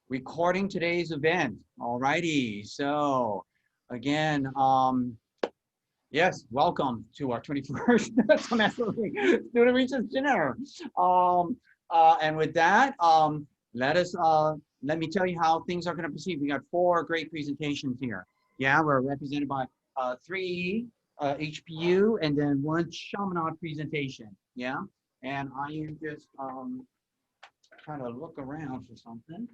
recording today's event. Alrighty, so again, yes, welcome to our 21st semester student research dinner. And with that, let me tell you how things are going to proceed. We got 4 great presentations here. Yeah, we're represented by 3 HPU and then 1 Chaminade presentation. Yeah, and I am just trying to look around for something.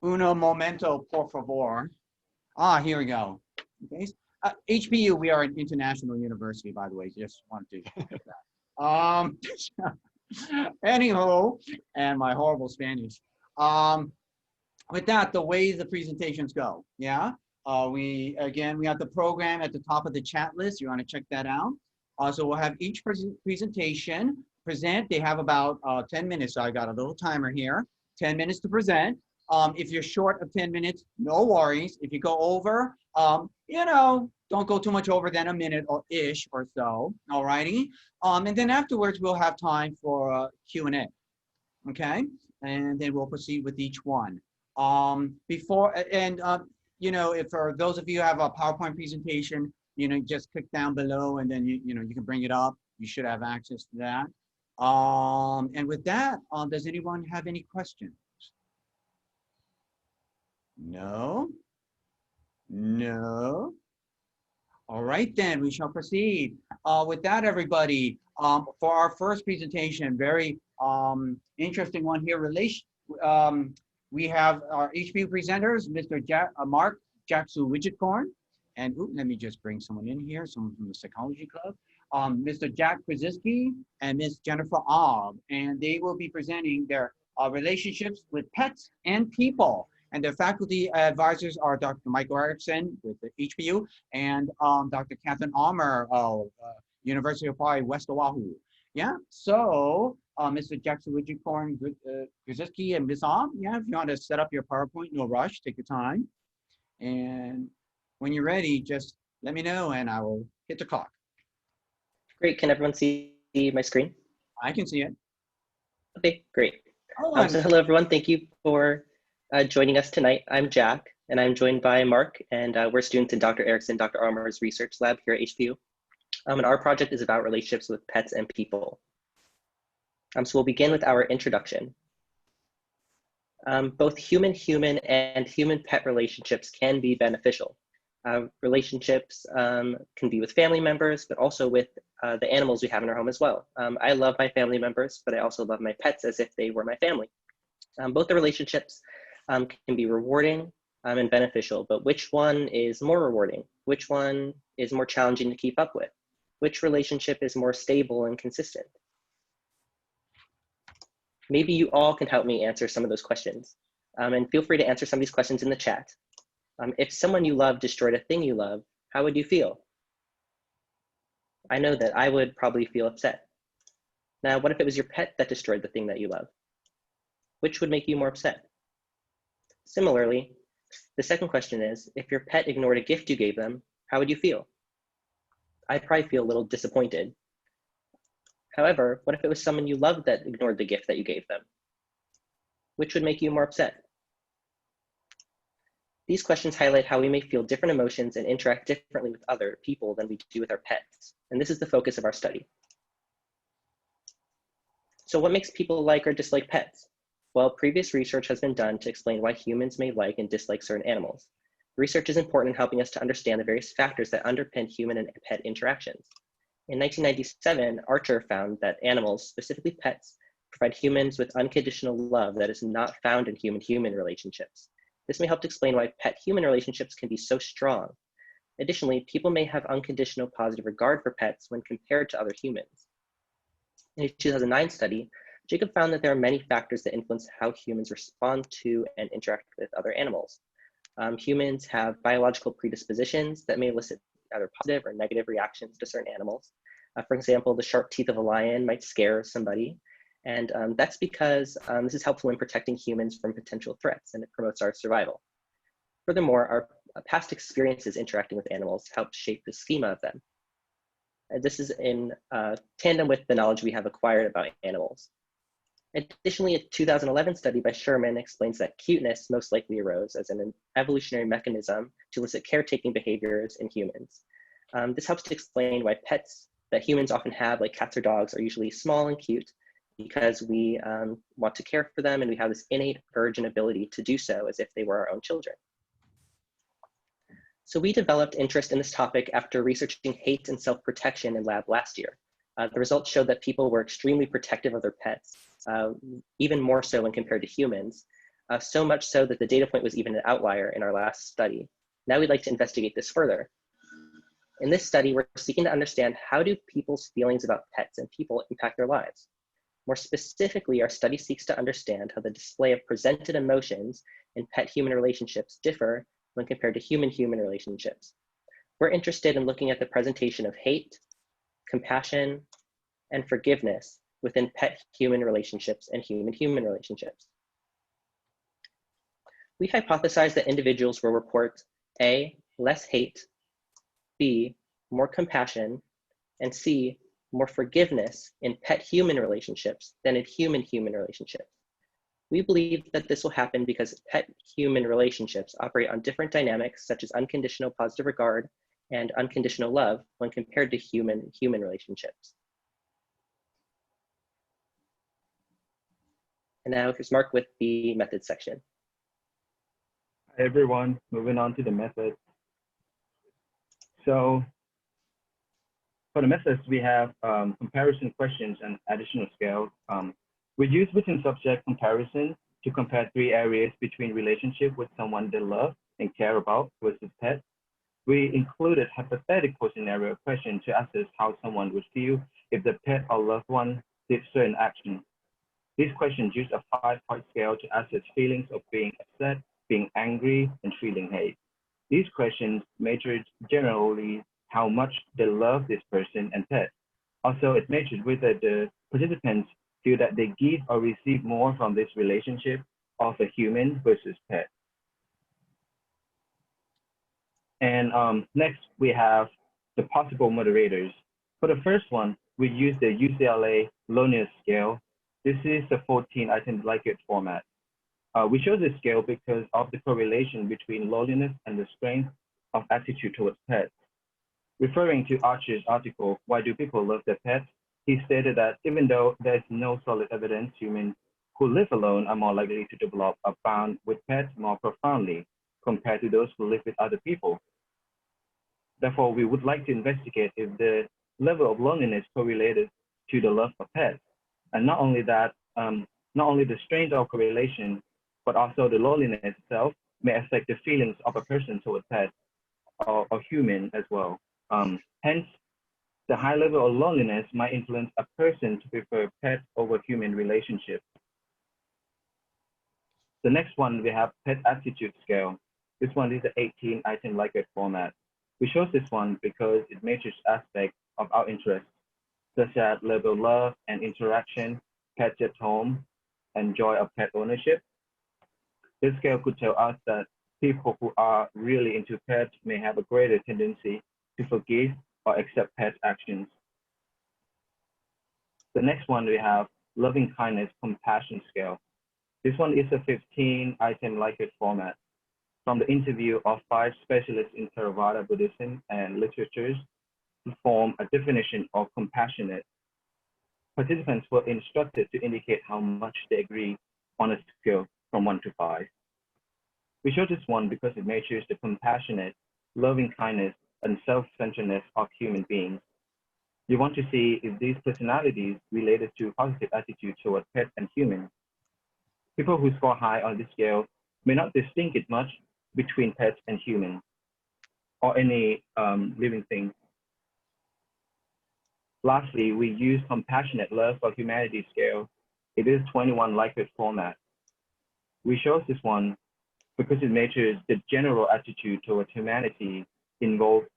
Uno momento, por favor. Ah, here we go. Okay. HPU, we are an international university, by the way. Just wanted to get that. Anyhow, and my horrible Spanish. With that, the way the presentations go, yeah. We have the program at the top of the chat list. You want to check that out. So we'll have each presentation present. They have about 10 minutes. So I got a little timer here. 10 minutes to present. If you're short of 10 minutes, no worries. If you go over, don't go too much over than a minute or ish or so. All righty. And then afterwards, we'll have time for Q&A. Okay. And then we'll proceed with each one. If for those of you who have a PowerPoint presentation, just click down below and then you can bring it up. You should have access to that. And with that, does anyone have any questions? No? No? All right, then we shall proceed. With that, everybody, for our first presentation, very interesting one here. We have our HPU presenters, Mr. Mark Jaksu-Widgetkorn, and let me just bring someone in here, someone from the Psychology Club, Mr. Jack Krasinski and Ms. Jennifer Aub, and they will be presenting their relationships with pets and people. And their faculty advisors are Dr. Michael Erickson with the HPU and Dr. Catherine Armour of University of Hawaii, West Oahu. Yeah, so Mr. Jaksu-Widgetkorn, Krasinski, and Ms. Aub, yeah, if you want to set up your PowerPoint, no rush, take your time. And when you're ready, just let me know and I will hit the clock. Great, can everyone see my screen? I can see it. Okay, great. So hello everyone, thank you for joining us tonight. I'm Jack, and I'm joined by Mark, and we're students in Dr. Erickson, Dr. Armour's research lab here at HPU. And our project is about relationships with pets and people. So we'll begin with our introduction. Both human-human and human-pet relationships can be beneficial. Relationships can be with family members, but also with the animals we have in our home as well. I love my family members, but I also love my pets as if they were my family. Both the relationships can be rewarding and beneficial, but which one is more rewarding? Which one is more challenging to keep up with? Which relationship is more stable and consistent? Maybe you all can help me answer some of those questions. And feel free to answer some of these questions in the chat. If someone you love destroyed a thing you love, how would you feel? I know that I would probably feel upset. Now, what if it was your pet that destroyed the thing that you love? Which would make you more upset? Similarly, the second question is, if your pet ignored a gift you gave them, how would you feel? I'd probably feel a little disappointed. However, what if it was someone you loved that ignored the gift that you gave them? Which would make you more upset? These questions highlight how we may feel different emotions and interact differently with other people than we do with our pets. And this is the focus of our study. So what makes people like or dislike pets? Well, previous research has been done to explain why humans may like and dislike certain animals. Research is important in helping us to understand the various factors that underpin human and pet interactions. In 1997, Archer found that animals, specifically pets, provide humans with unconditional love that is not found in human-human relationships. This may help to explain why pet-human relationships can be so strong. Additionally, people may have unconditional positive regard for pets when compared to other humans. In a 2009 study, Jacob found that there are many factors that influence how humans respond to and interact with other animals. Humans have biological predispositions that may elicit either positive or negative reactions to certain animals. For example, the sharp teeth of a lion might scare somebody, and that's because this is helpful in protecting humans from potential threats, and it promotes our survival. Furthermore, our past experiences interacting with animals help shape the schema of them. This is in tandem with the knowledge we have acquired about animals. Additionally, a 2011 study by Sherman explains that cuteness most likely arose as an evolutionary mechanism to elicit caretaking behaviors in humans. This helps to explain why pets that humans often have, like cats or dogs, are usually small and cute because we want to care for them and we have this innate urge and ability to do so as if they were our own children. So we developed interest in this topic after researching hate and self-protection in lab last year. The results showed that people were extremely protective of their pets, even more so when compared to humans, so much so that the data point was even an outlier in our last study. Now we'd like to investigate this further. In this study, we're seeking to understand how do people's feelings about pets and people impact their lives. More specifically, our study seeks to understand how the display of presented emotions in pet-human relationships differ when compared to human-human relationships. We're interested in looking at the presentation of hate, compassion, and forgiveness within pet-human relationships and human-human relationships. We hypothesized that individuals will report A, less hate, B, more compassion, and C, more forgiveness in pet-human relationships than in human-human relationships. We believe that this will happen because pet-human relationships operate on different dynamics such as unconditional positive regard and unconditional love when compared to human-human relationships. And now here's Mark with the methods section. Hi everyone, moving on to the methods. So for the methods, we have comparison questions and additional scales. We use within subject comparison to compare 3 areas between relationship with someone they love and care about versus pet. We included hypothetical scenario question to assess how someone would feel if the pet or loved one did certain action. These questions use a 5-point scale to assess feelings of being upset, being angry, and feeling hate. These questions measured generally how much they love this person and pet. Also, it measured whether the participants feel that they give or receive more from this relationship of a human versus pet. And next, we have the possible moderators. For the first one, we use the UCLA Loneliness Scale. This is a 14-item Likert format. We chose this scale because of the correlation between loneliness and the strength of attitude towards pets. Referring to Archer's article, Why Do People Love Their Pets? He stated that even though there is no solid evidence humans who live alone are more likely to develop a bond with pets more profoundly compared to those who live with other people. Therefore, we would like to investigate if the level of loneliness correlated to the love for pets. And not only that, not only the strength of correlation, but also the loneliness itself may affect the feelings of a person toward pets or human as well. Hence, the high level of loneliness might influence a person to prefer pet over human relationships. The next one, we have Pet Attitude Scale. This one is the 18-item Likert format. We chose this one because it measures aspects of our interests, such as level of love and interaction, pets at home, and joy of pet ownership. This scale could tell us that people who are really into pets may have a greater tendency to forgive or accept pet actions. The next one, we have Loving Kindness Compassion Scale. This one is a 15-item Likert format. From the interview of 5 specialists in Theravada Buddhism and literatures to form a definition of compassionate, participants were instructed to indicate how much they agree on a scale from 1 to 5. We chose this one because it measures the compassionate, loving kindness, and self-centeredness of human beings. You want to see if these personalities related to positive attitude toward pets and humans. People who score high on this scale may not distinguish much between pets and humans or any living thing. Lastly, we use Compassionate Love for Humanity scale. It is 21 Likert format. We chose this one because it measures the general attitude towards humanity involved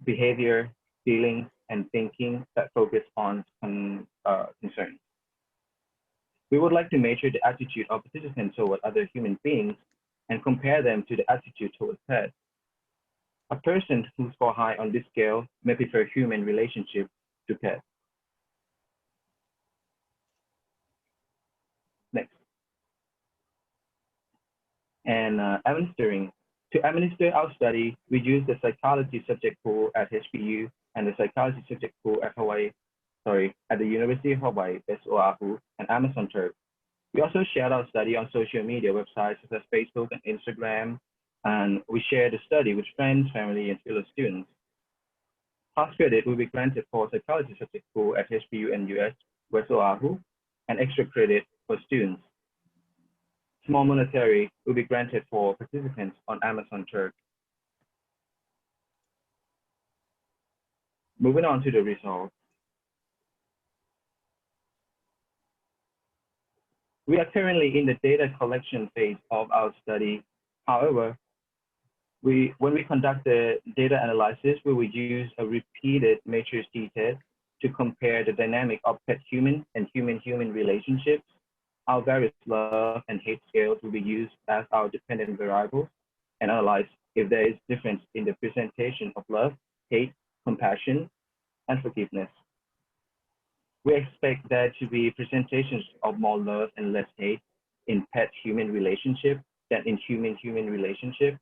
behavior, feelings, and thinking that focus on concerns. We would like to measure the attitude of participants toward other human beings and compare them to the attitude towards pets. A person who scores high on this scale may prefer human relationship to pets. And administering. To administer our study, we use the psychology subject pool at HBU and the psychology subject pool at at the University of Hawaii, West Oahu, and Amazon Turk. We also shared our study on social media websites such as Facebook and Instagram, and we shared the study with friends, family, and fellow students. Pass credit will be granted for psychology subject pool at HBU and US, West Oahu, and extra credit for students. Small monetary will be granted for participants on Amazon Turk. Moving on to the results. We are currently in the data collection phase of our study. However, when we conduct the data analysis, we will use a repeated matrix t-test to compare the dynamic of pet-human and human-human relationships. Our various love and hate scales will be used as our dependent variables and analyze if there is difference in the presentation of love, hate, compassion, and forgiveness. We expect there to be presentations of more love and less hate in pet-human relationship than in human-human relationship.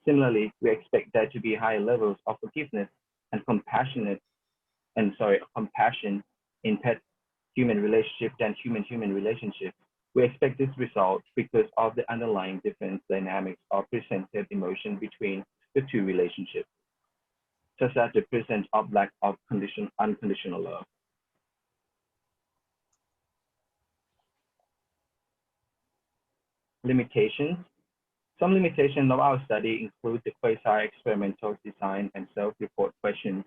Similarly, we expect there to be higher levels of forgiveness and compassion in pet-human relationship than human-human relationship. We expect this result because of the underlying different dynamics of presented emotion between the two relationships, such as the presence of lack of unconditional love. Limitations. Some limitations of our study include the quasi-experimental design and self-report questions.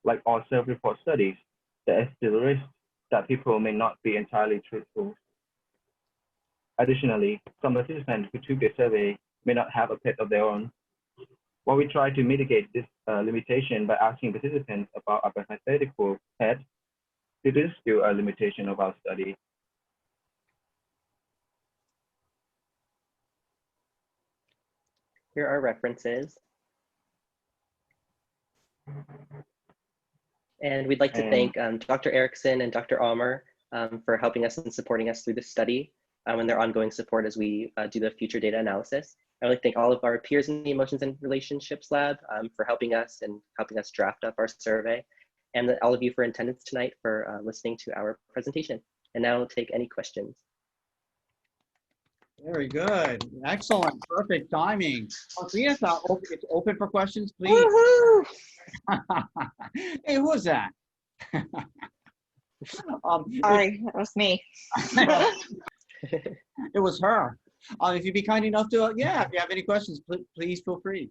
Like all self-report studies, there is still a risk that people may not be entirely truthful. Additionally, some participants who took the survey may not have a pet of their own. While we try to mitigate this limitation by asking participants about a hypothetical pet, it is still a limitation of our study. Here are references. And we'd like to thank Dr. Erickson and Dr. Almer for helping us and supporting us through this study and their ongoing support as we do the future data analysis. I'd like to thank all of our peers in the Emotions and Relationships Lab for helping us and helping us draft up our survey, and all of you for attendance tonight for listening to our presentation. And now we'll take any questions. Very good. Excellent. Perfect timing. Yes, it's open for questions, please. Hey, who was that? Sorry, that was me. It was her. If you'd be kind enough to, yeah, if you have any questions, please feel free.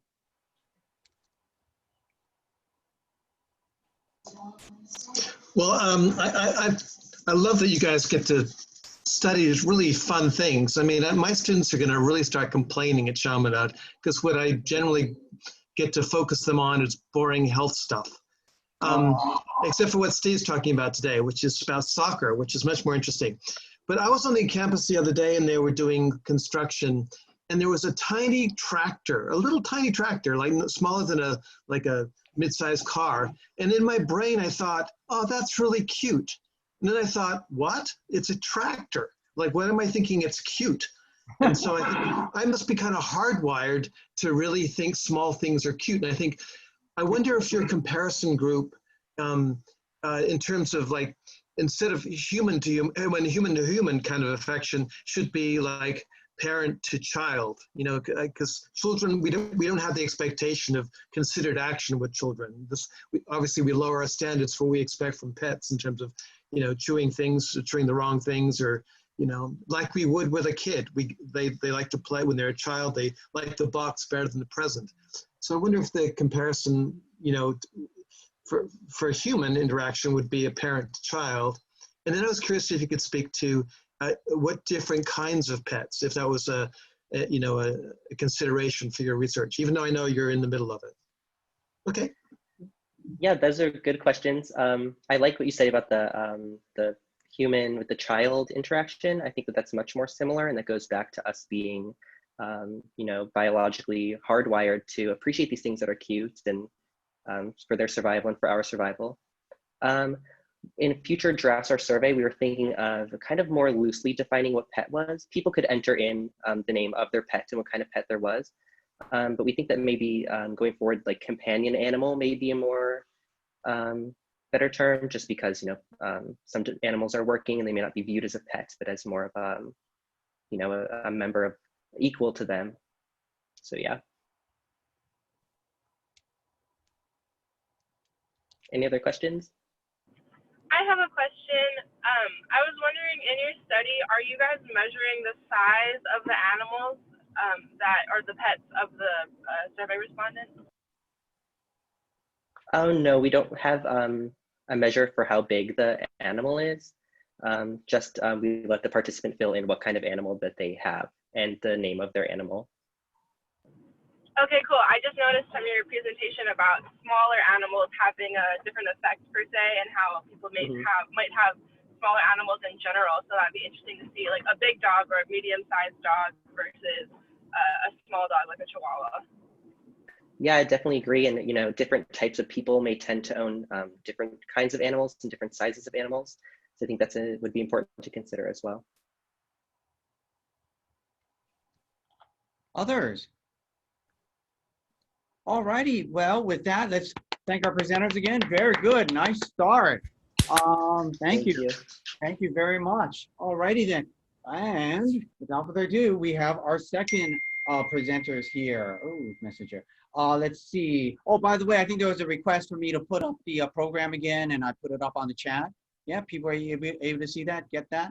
Well, I love that you guys get to study really fun things. I mean, my students are going to really start complaining at Chaminade because what I generally get to focus them on is boring health stuff. Except for what Steve's talking about today, which is about soccer, which is much more interesting. But I was on the campus the other day and they were doing construction, and there was a tiny tractor, a little tiny tractor, like smaller than a mid-sized car. And in my brain, I thought, oh, that's really cute. And then I thought, what? It's a tractor. Like, what am I thinking? It's cute. And so I think I must be kind of hardwired to really think small things are cute. And I wonder if your comparison group, in terms of like, instead of human to human kind of affection, should be like parent to child, you know, because children, we don't have the expectation of considered action with children. Obviously we lower our standards for what we expect from pets in terms of, you know, chewing the wrong things, or, you know, like we would with a kid. They like to play when they're a child. They like the box better than the present. So I wonder if the comparison, you know, for human interaction would be a parent to child. And then I was curious if you could speak to what different kinds of pets, if that was a consideration for your research, even though I know you're in the middle of it. Okay. Yeah, those are good questions. I like what you say about the human with the child interaction. I think that's much more similar, and that goes back to us being, you know, biologically hardwired to appreciate these things that are cute and for their survival and for our survival. in future drafts or survey, we were thinking of kind of more loosely defining what pet was. People could enter in the name of their pet and what kind of pet there was. But we think that maybe going forward, like companion animal may be a more better term, just because, you know, some animals are working and they may not be viewed as a pet, but as more of you know, a member of equal to them. So yeah. Any other questions? I have a question. I was wondering, in your study, are you guys measuring the size of the animals that are the pets of the survey respondents? Oh no, we don't have a measure for how big the animal is. Just we let the participant fill in what kind of animal that they have and the name of their animal. Okay, cool. I just noticed from your presentation about smaller animals having a different effect per se, and how people might have smaller animals in general. So that'd be interesting to see, like a big dog or a medium-sized dog versus a small dog like a Chihuahua. Yeah, I definitely agree. And you know, different types of people may tend to own different kinds of animals and different sizes of animals. So I think that's would be important to consider as well. Others? All righty. Well, with that, let's thank our presenters again. Very good. Nice start. Thank you. Thank you very much. All righty then. And without further ado, we have our second presenters here. Oh, messenger. Let's see. Oh, by the way, I think there was a request for me to put up the program again, and I put it up on the chat. Yeah, people are able to see that, get that?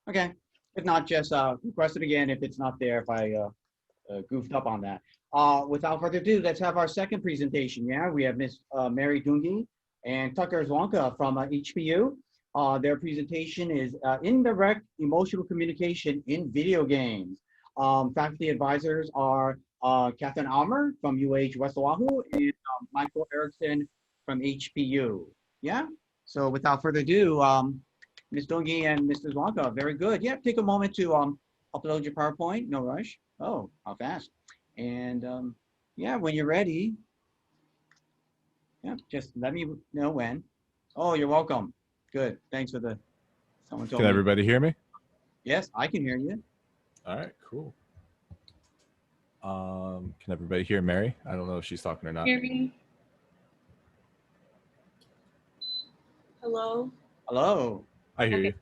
Okay. If not, just request it again if it's not there, if I goofed up on that. Without further ado, let's have our second presentation. Yeah, we have Ms. Mary Dungi and Tucker Zwonka from HPU. Their presentation is Indirect Emotional Communication in Video Games. Faculty advisors are Catherine Almer from UH West Oahu and Michael Erickson from HPU. Yeah, so without further ado, Ms. Dungi and Mr. Zwonka, very good. Yeah, take a moment to upload your PowerPoint, no rush. Oh, how fast. And yeah, when you're ready, yeah, just let me know when. Oh, you're welcome. Good. Thanks for the, someone told Can me. everybody hear me? Yes, I can hear you. All right, cool. Can everybody hear Mary? I don't know if she's talking or not. Hear me? Hello? Hello. I hear you.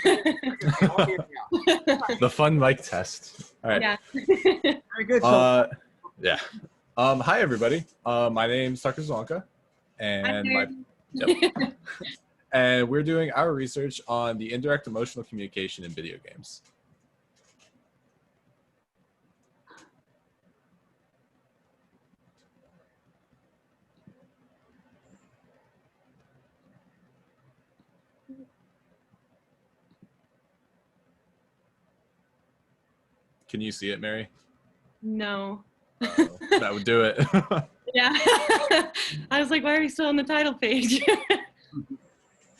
I'll hear you now. The fun mic test. All right. Yeah. Very good. So, Yeah. Hi, everybody. My name's Tucker Zwonka, and and we're doing our research on the indirect emotional communication in video games. Can you see it, Mary? No. That would do it. Yeah. I was like, why are we still on the title page?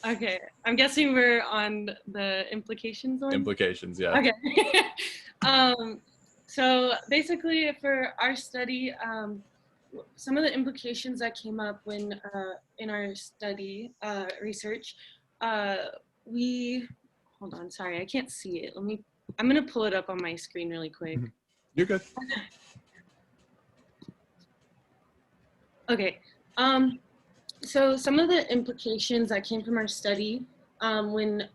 Okay. I'm guessing we're on the implications one? Implications, yeah. Okay. So basically for our study, some of the implications that came up when in our study research, hold on, sorry, I can't see it. I'm gonna pull it up on my screen really quick. You're good. Okay. So some of the implications that came from our study when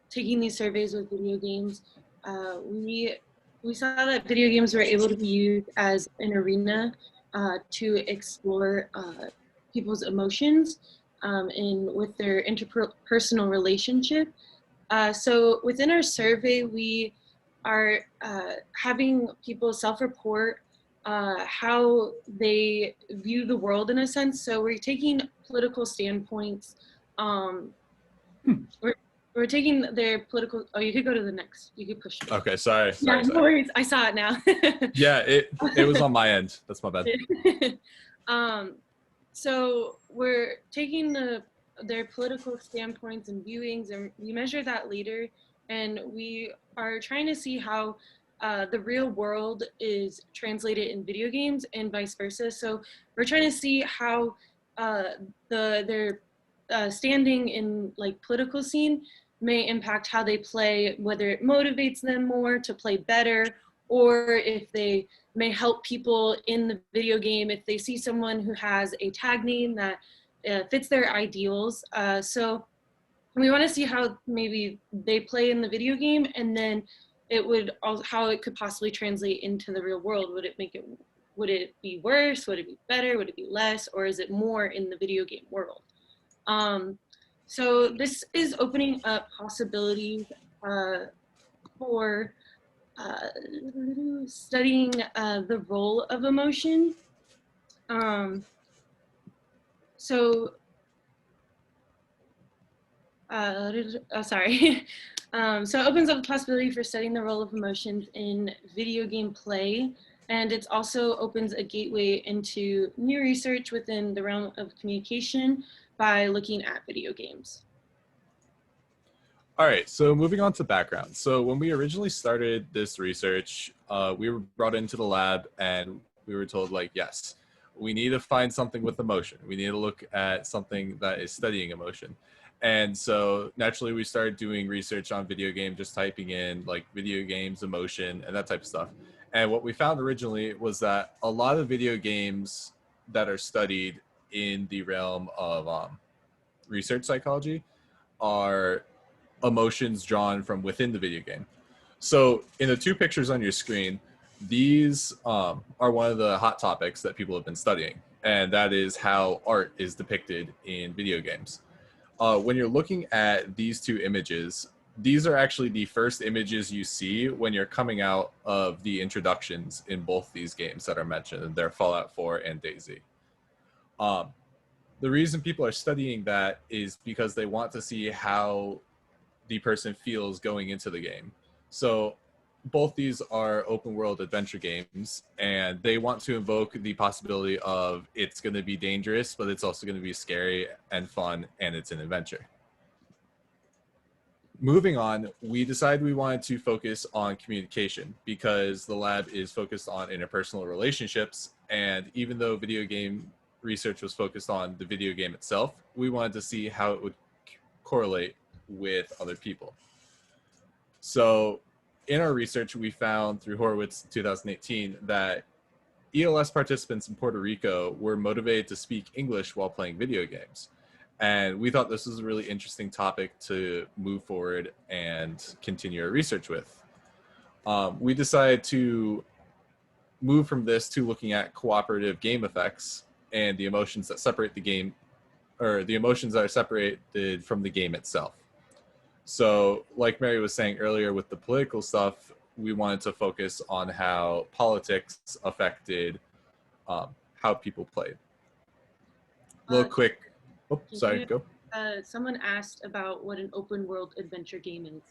taking these surveys with video games, we saw that video games were able to be used as an arena to explore people's emotions and with their interpersonal relationship. So within our survey, we are having people self-report how they view the world in a sense. So we're taking political standpoints. We're taking their political, oh, you could go to the next, you could push it. Okay, sorry. Yeah, no worries, I saw it now. Yeah, it was on my end. That's my bad. So we're taking their political standpoints and viewings, and we measure that later, and we are trying to see how the real world is translated in video games and vice versa. So we're trying to see how their standing in like political scene may impact how they play, whether it motivates them more to play better, or if they may help people in the video game if they see someone who has a tag name that fits their ideals. So we want to see how maybe they play in the video game, and then it would also, how it could possibly translate into the real world. Would it be worse? Would it be better? Would it be less? Or is it more in the video game world? So this is opening up possibilities for studying the role of emotion. So it opens up the possibility for studying the role of emotions in video game play, and it also opens a gateway into new research within the realm of communication by looking at video games. All right, so moving on to background. So when we originally started this research, we were brought into the lab and we were told, like, yes, we need to find something with emotion. We need to look at something that is studying emotion. And so naturally we started doing research on video game, just typing in like video games, emotion, and that type of stuff. And what we found originally was that a lot of video games that are studied in the realm of research psychology are emotions drawn from within the video game. So in the two pictures on your screen, these are one of the hot topics that people have been studying, and that is how art is depicted in video games. When you're looking at these two images, these are actually the first images you see when you're coming out of the introductions in both these games that are mentioned. They're Fallout 4 and DayZ. The reason people are studying that is because they want to see how the person feels going into the game. So both these are open world adventure games, and they want to invoke the possibility of it's going to be dangerous, but it's also going to be scary and fun, and it's an adventure. Moving on, we decided we wanted to focus on communication because the lab is focused on interpersonal relationships, and even though video game research was focused on the video game itself, we wanted to see how it would correlate with other people. So in our research, we found through Horowitz 2018 that ELS participants in Puerto Rico were motivated to speak English while playing video games. And we thought this was a really interesting topic to move forward and continue our research with. We decided to move from this to looking at cooperative game effects and the emotions that separate the game, or the emotions that are separated from the game itself. So like Mary was saying earlier with the political stuff, we wanted to focus on how politics affected how people played. Real quick. Oh, sorry, go. Someone asked about what an open world adventure game is.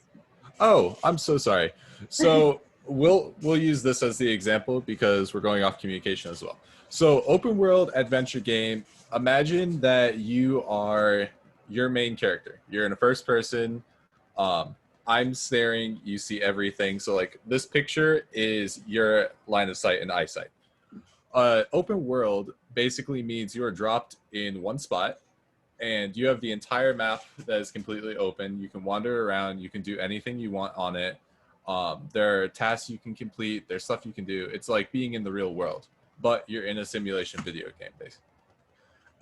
Oh, I'm so sorry. So we'll use this as the example because we're going off communication as well. So open world adventure game, imagine that you are your main character. You're in a first person. I'm staring, you see everything. So like this picture is your line of sight and eyesight. Open world basically means you are dropped in one spot and you have the entire map that is completely open. You can wander around, you can do anything you want on it. There are tasks you can complete, there's stuff you can do. It's like being in the real world, but you're in a simulation video game basically.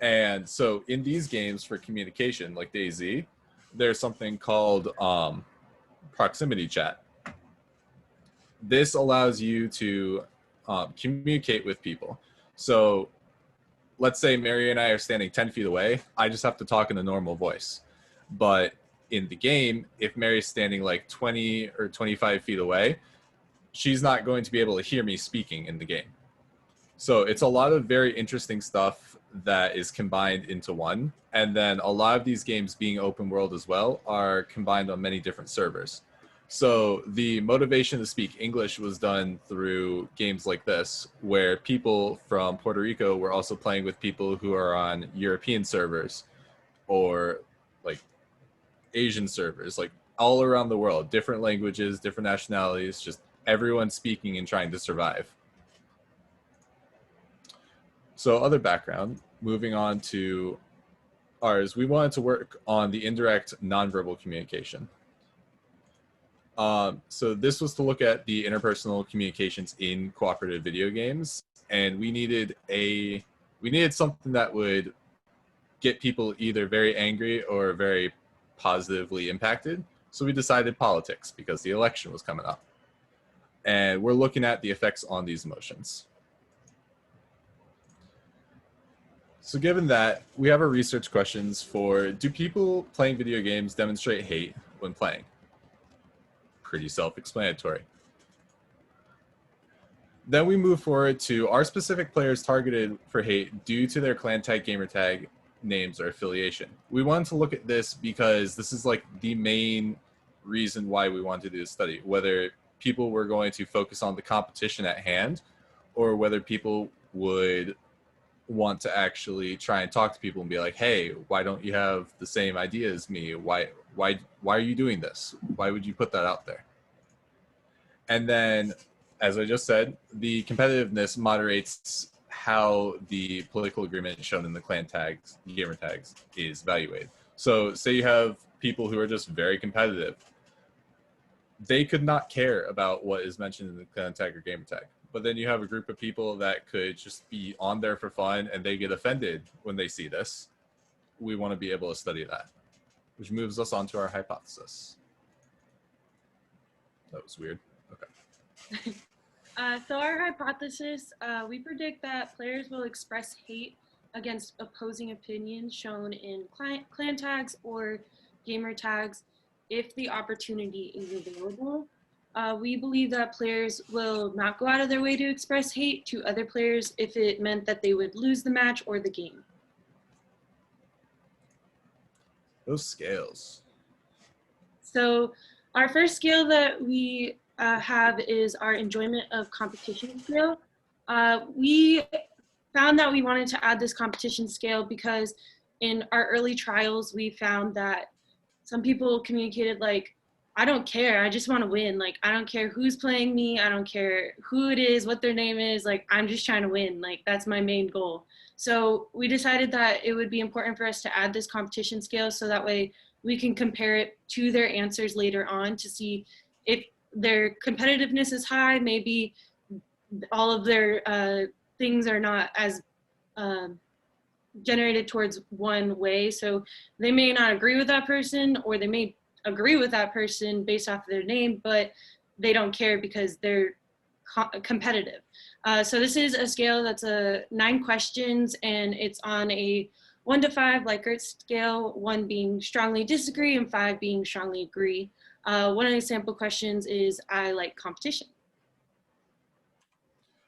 And so in these games for communication, like DayZ, there's something called proximity chat. This allows you to communicate with people. So let's say Mary and I are standing 10 feet away. I just have to talk in a normal voice. But in the game, if Mary's standing like 20 or 25 feet away, she's not going to be able to hear me speaking in the game. So it's a lot of very interesting stuff that is combined into one. And then a lot of these games being open world as well are combined on many different servers. So the motivation to speak English was done through games like this, where people from Puerto Rico were also playing with people who are on European servers or like Asian servers, like all around the world, different languages, different nationalities, just everyone speaking and trying to survive. So other background, moving on to ours, we wanted to work on the indirect nonverbal communication. So this was to look at the interpersonal communications in cooperative video games, and we needed something that would get people either very angry or very positively impacted. So we decided politics because the election was coming up, and we're looking at the effects on these emotions. So given that, we have our research questions for, do people playing video games demonstrate hate when playing? Pretty self-explanatory. Then we move forward to, are specific players targeted for hate due to their clan tag, gamer tag names, or affiliation? We wanted to look at this because this is like the main reason why we wanted to do this study, whether people were going to focus on the competition at hand or whether people would want to actually try and talk to people and be like, hey, why don't you have the same idea as me? Why are you doing this? Why would you put that out there? And then, as I just said, the competitiveness moderates how the political agreement shown in the clan tags, gamer tags, is evaluated. So say you have people who are just very competitive. They could not care about what is mentioned in the clan tag or gamer tag. But then you have a group of people that could just be on there for fun and they get offended when they see this. We want to be able to study that, which moves us on to our hypothesis. That was weird. Okay. So our hypothesis, we predict that players will express hate against opposing opinions shown in clan tags or gamer tags if the opportunity is available. We believe that players will not go out of their way to express hate to other players if it meant that they would lose the match or the game. Those scales. So our first scale that we have is our enjoyment of competition scale. We found that we wanted to add this competition scale because in our early trials, we found that some people communicated like, I don't care, I just want to win. Like, I don't care who's playing me, I don't care who it is, what their name is, like, I'm just trying to win. Like, that's my main goal. So we decided that it would be important for us to add this competition scale so that way we can compare it to their answers later on to see if their competitiveness is high, maybe all of their things are not as generated towards one way. So they may not agree with that person, or they may agree with that person based off of their name, but they don't care because they're competitive. So this is a scale that's 9 questions, and it's on a 1 to 5 Likert scale, 1 being strongly disagree and 5 being strongly agree. One of the sample questions is, I like competition.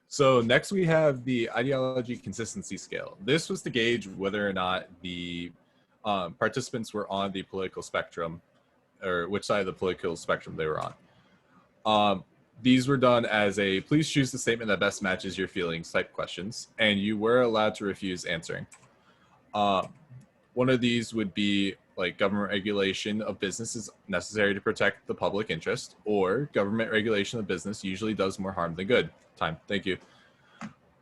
So next we have the ideology consistency scale. This was to gauge whether or not the participants were on the political spectrum, or which side of the political spectrum they were on. These were done as a please choose the statement that best matches your feelings type questions, and you were allowed to refuse answering. One of these would be like government regulation of business is necessary to protect the public interest, or government regulation of business usually does more harm than good. Time, thank you.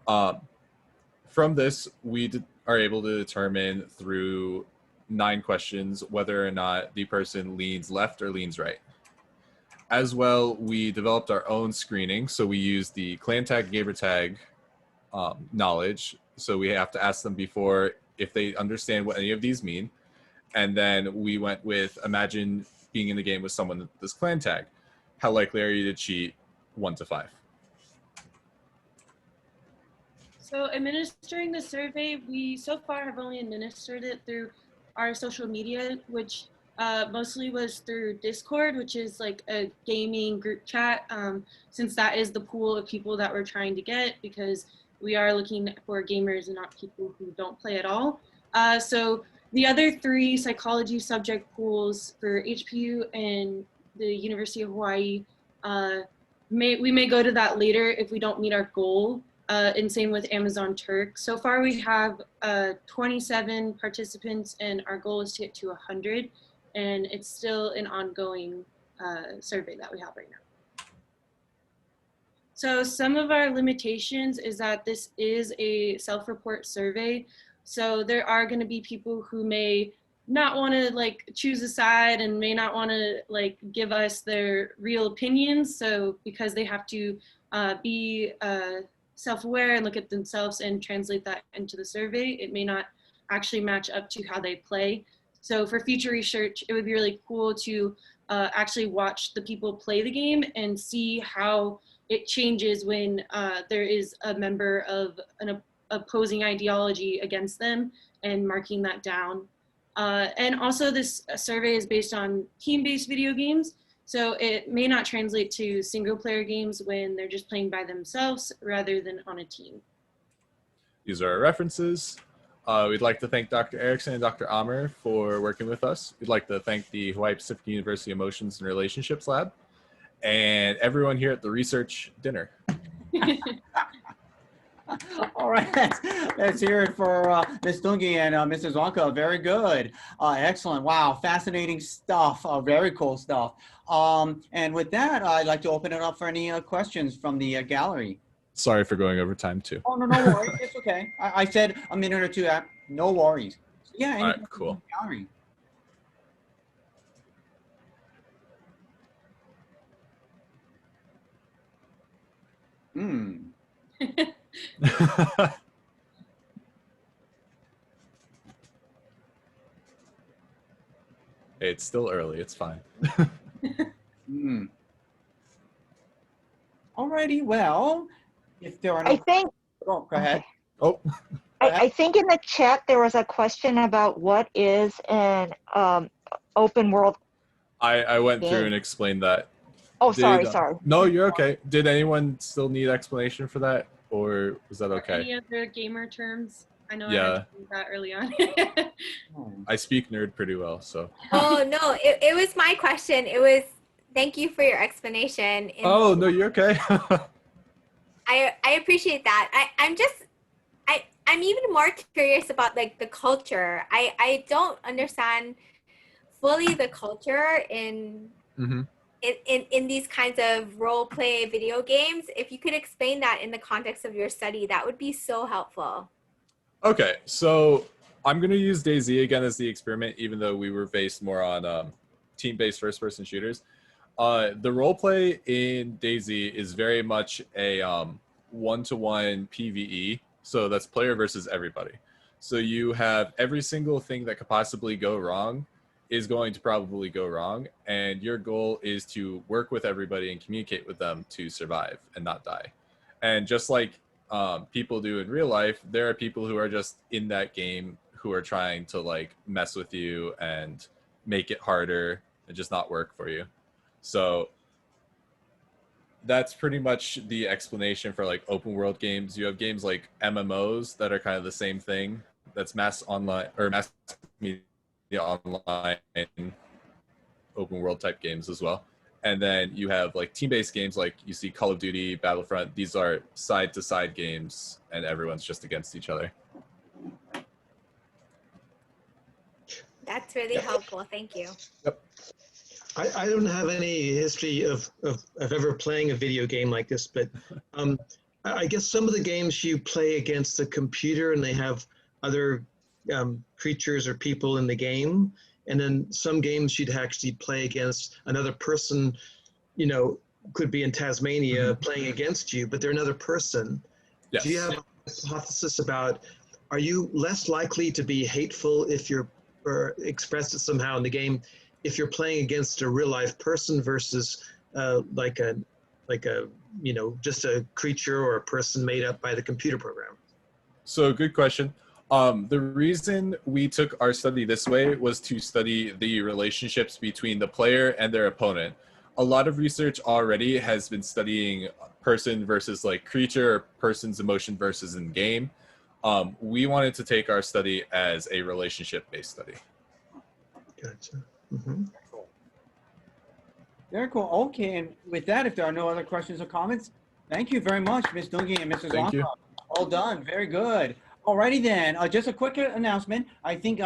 From this, we are able to determine through 9 questions whether or not the person leans left or leans right. As well, we developed our own screening. So we use the clan tag, gamer tag knowledge. So we have to ask them before if they understand what any of these mean. And then we went with, imagine being in the game with someone with this clan tag. How likely are you to cheat? 1 to 5. So administering the survey, we so far have only administered it through our social media, which mostly was through Discord, which is like a gaming group chat, since that is the pool of people that we're trying to get, because we are looking for gamers and not people who don't play at all. So the other 3 psychology subject pools for HPU and the University of Hawaii, we may go to that later if we don't meet our goal. And same with Amazon Turk. So far we have 27 participants, and our goal is to get to 100, and it's still an ongoing survey that we have right now. So some of our limitations is that this is a self-report survey. So there are going to be people who may not want to like choose a side and may not want to like give us their real opinions. So because they have to be self-aware and look at themselves and translate that into the survey, it may not actually match up to how they play. So for future research, it would be really cool to actually watch the people play the game and see how it changes when there is a member of an opposing ideology against them and marking that down. And also this survey is based on team-based video games. So it may not translate to single player games when they're just playing by themselves rather than on a team. These are our references. We'd like to thank Dr. Erickson and Dr. Amer for working with us. We'd like to thank the Hawaii Pacific University Emotions and Relationships Lab and everyone here at the research dinner. All right, let's hear it for Ms. Dungi and Mrs. Wonka. Very good. Excellent. Wow, fascinating stuff. Very cool stuff. And with that, I'd like to open it up for any questions from the gallery. Sorry for going over time too. Oh, no, no worries. It's okay. I said a minute or two. No worries. So, yeah, All right, cool. Gallery. Hey, it's still early. It's fine. Alrighty, well, if there are no... I think, Oh, go ahead. Oh. I think in the chat there was a question about what is an open world. I went through game. and explained that. Oh, sorry. No, you're okay. Did anyone still need explanation for that, or was that okay? Any other gamer terms? I know Yeah. I had to do that early on. I speak nerd pretty well, so. Oh, no, it was my question. It was, thank you for your explanation. Oh, no, you're okay. I appreciate that. I'm even more curious about like the culture. I don't understand fully the culture in these kinds of role play video games. If you could explain that in the context of your study, that would be so helpful. Okay, so I'm going to use DayZ again as the experiment, even though we were based more on team-based first-person shooters. The roleplay in DayZ is very much a one-to-one PvE, so that's player versus everybody. So you have every single thing that could possibly go wrong is going to probably go wrong, and your goal is to work with everybody and communicate with them to survive and not die. And just like people do in real life, there are people who are just in that game who are trying to like mess with you and make it harder and just not work for you. So that's pretty much the explanation for like open world games. You have games like MMOs that are kind of the same thing. That's mass online or mass media online open world type games as well. And then you have like team-based games like you see Call of Duty, Battlefront. These are side-to-side games and everyone's just against each other. That's really helpful. Thank you. Yep. I don't have any history of ever playing a video game like this, but I guess some of the games you play against the computer and they have other creatures or people in the game. And then some games you'd actually play against another person, you know, could be in Tasmania playing against you, but they're another person. Yes. Do you have a hypothesis about, are you less likely to be hateful if you're, or express it somehow in the game, if you're playing against a real life person versus like a, you know, just a creature or a person made up by the computer program? So good question. The reason we took our study this way was to study the relationships between the player and their opponent. A lot of research already has been studying person versus like creature, or person's emotion versus in game. We wanted to take our study as a relationship-based study. Gotcha. Very cool. Okay, and with that, if there are no other questions or comments, thank you very much, Ms. Dungi and Mrs. Thank you. Wonka. All done. Very good. Alrighty then. Just a quick announcement. I think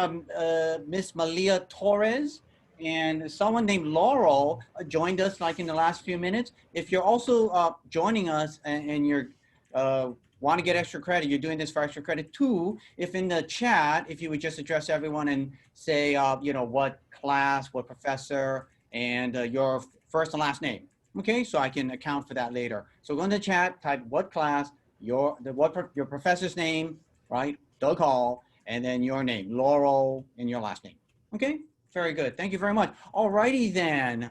Miss Malia Torres and someone named Laurel joined us like in the last few minutes. If you're also joining us and you're want to get extra credit, you're doing this for extra credit. Two, if in the chat, if you would just address everyone and say, you know, what class, what professor, and your first and last name. Okay, so I can account for that later. So go in the chat, type what class, your professor's name, right? Doug Hall, and then your name, Laurel, and your last name. Okay, very good. Thank you very much. All righty then.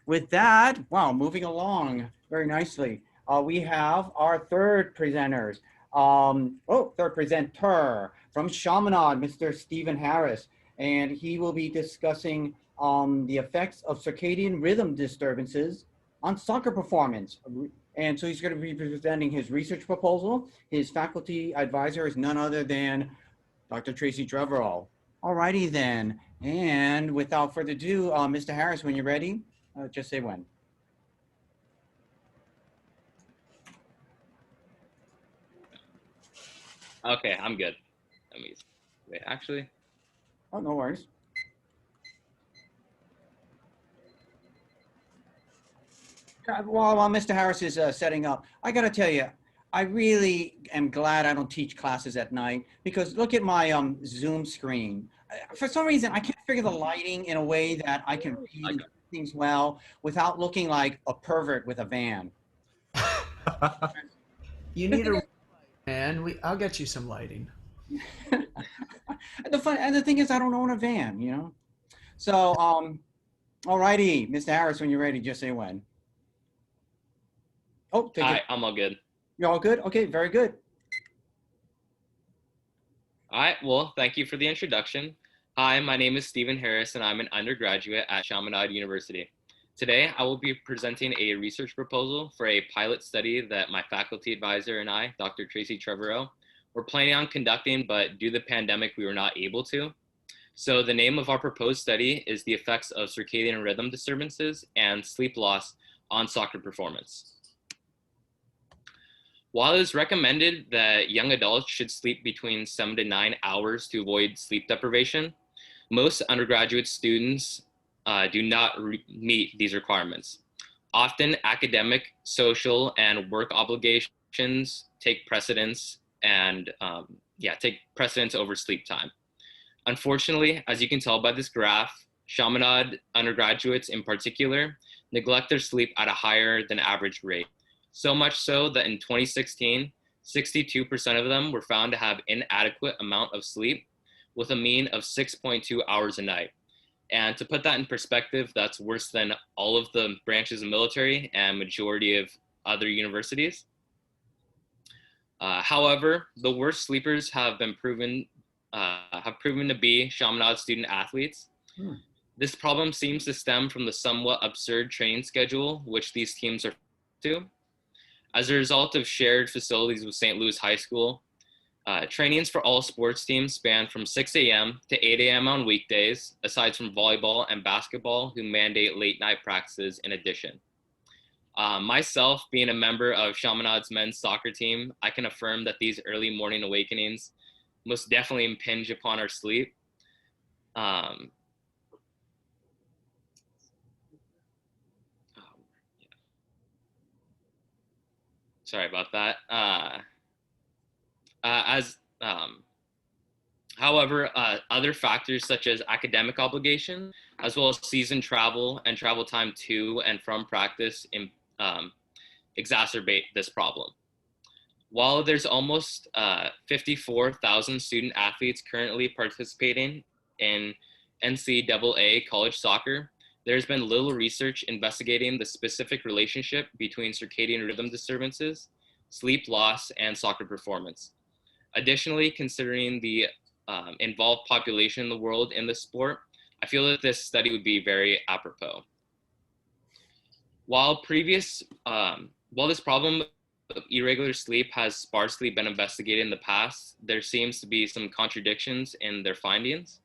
With that, wow, moving along very nicely. We have our third presenters. Third presenter from Chaminade, Mr. Stephen Harris, and he will be discussing the effects of circadian rhythm disturbances on soccer performance. And so he's going to be presenting his research proposal. His faculty advisor is none other than Dr. Tracy Trevorrow. All righty then. And without further ado, Mr. Harris, when you're ready, just say when. Okay, I'm good. Let me wait, actually. Oh, no worries. While Mr. Harris is setting up, I got to tell you, I really am glad I don't teach classes at night, because look at my Zoom screen. For some reason, I can't figure the lighting in a way that I can read and do things well without looking like a pervert with a van. You need a man. I'll get you some lighting. And the thing is, I don't own a van, you know. So, all righty, Mr. Harris, when you're ready, just say when. Oh, take it. I'm all good. You're all good? Okay, very good. All right, well, thank you for the introduction. Hi, my name is Stephen Harris, and I'm an undergraduate at Chaminade University. Today, I will be presenting a research proposal for a pilot study that my faculty advisor and I, Dr. Tracy Trevorrow, were planning on conducting, but due to the pandemic, we were not able to. So the name of our proposed study is the effects of circadian rhythm disturbances and sleep loss on soccer performance. While it is recommended that young adults should sleep between 7 to 9 hours to avoid sleep deprivation, most undergraduate students do not meet these requirements. Often academic, social, and work obligations take precedence and take precedence over sleep time. Unfortunately, as you can tell by this graph, Chaminade undergraduates in particular neglect their sleep at a higher than average rate. So much so that in 2016, 62% of them were found to have inadequate amount of sleep with a mean of 6.2 hours a night. And to put that in perspective, that's worse than all of the branches of military and majority of other universities. However, the worst sleepers have been proven to be Chaminade student athletes. This problem seems to stem from the somewhat absurd training schedule which these teams are to. As a result of shared facilities with St. Louis High School, trainings for all sports teams span from 6 a.m. to 8 a.m. on weekdays, aside from volleyball and basketball, who mandate late night practices in addition. Myself, being a member of Chaminade's men's soccer team, I can affirm that these early morning awakenings most definitely impinge upon our sleep. Sorry about that. However, other factors such as academic obligation, as well as season travel and travel time to and from practice exacerbate this problem. While there's almost 54,000 student athletes currently participating in NCAA college soccer, there's been little research investigating the specific relationship between circadian rhythm disturbances, sleep loss, and soccer performance. Additionally, considering the involved population in the world in the sport, I feel that this study would be very apropos. While this problem of irregular sleep has sparsely been investigated in the past, there seems to be some contradictions in their findings.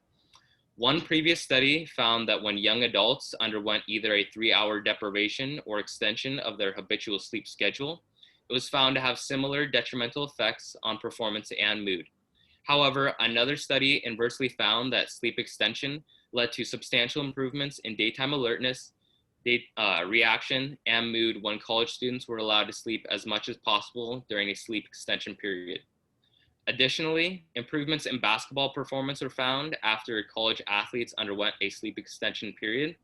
One previous study found that when young adults underwent either a 3-hour deprivation or extension of their habitual sleep schedule, it was found to have similar detrimental effects on performance and mood. However, another study inversely found that sleep extension led to substantial improvements in daytime alertness, reaction, and mood when college students were allowed to sleep as much as possible during a sleep extension period. Additionally, improvements in basketball performance were found after college athletes underwent a sleep extension period.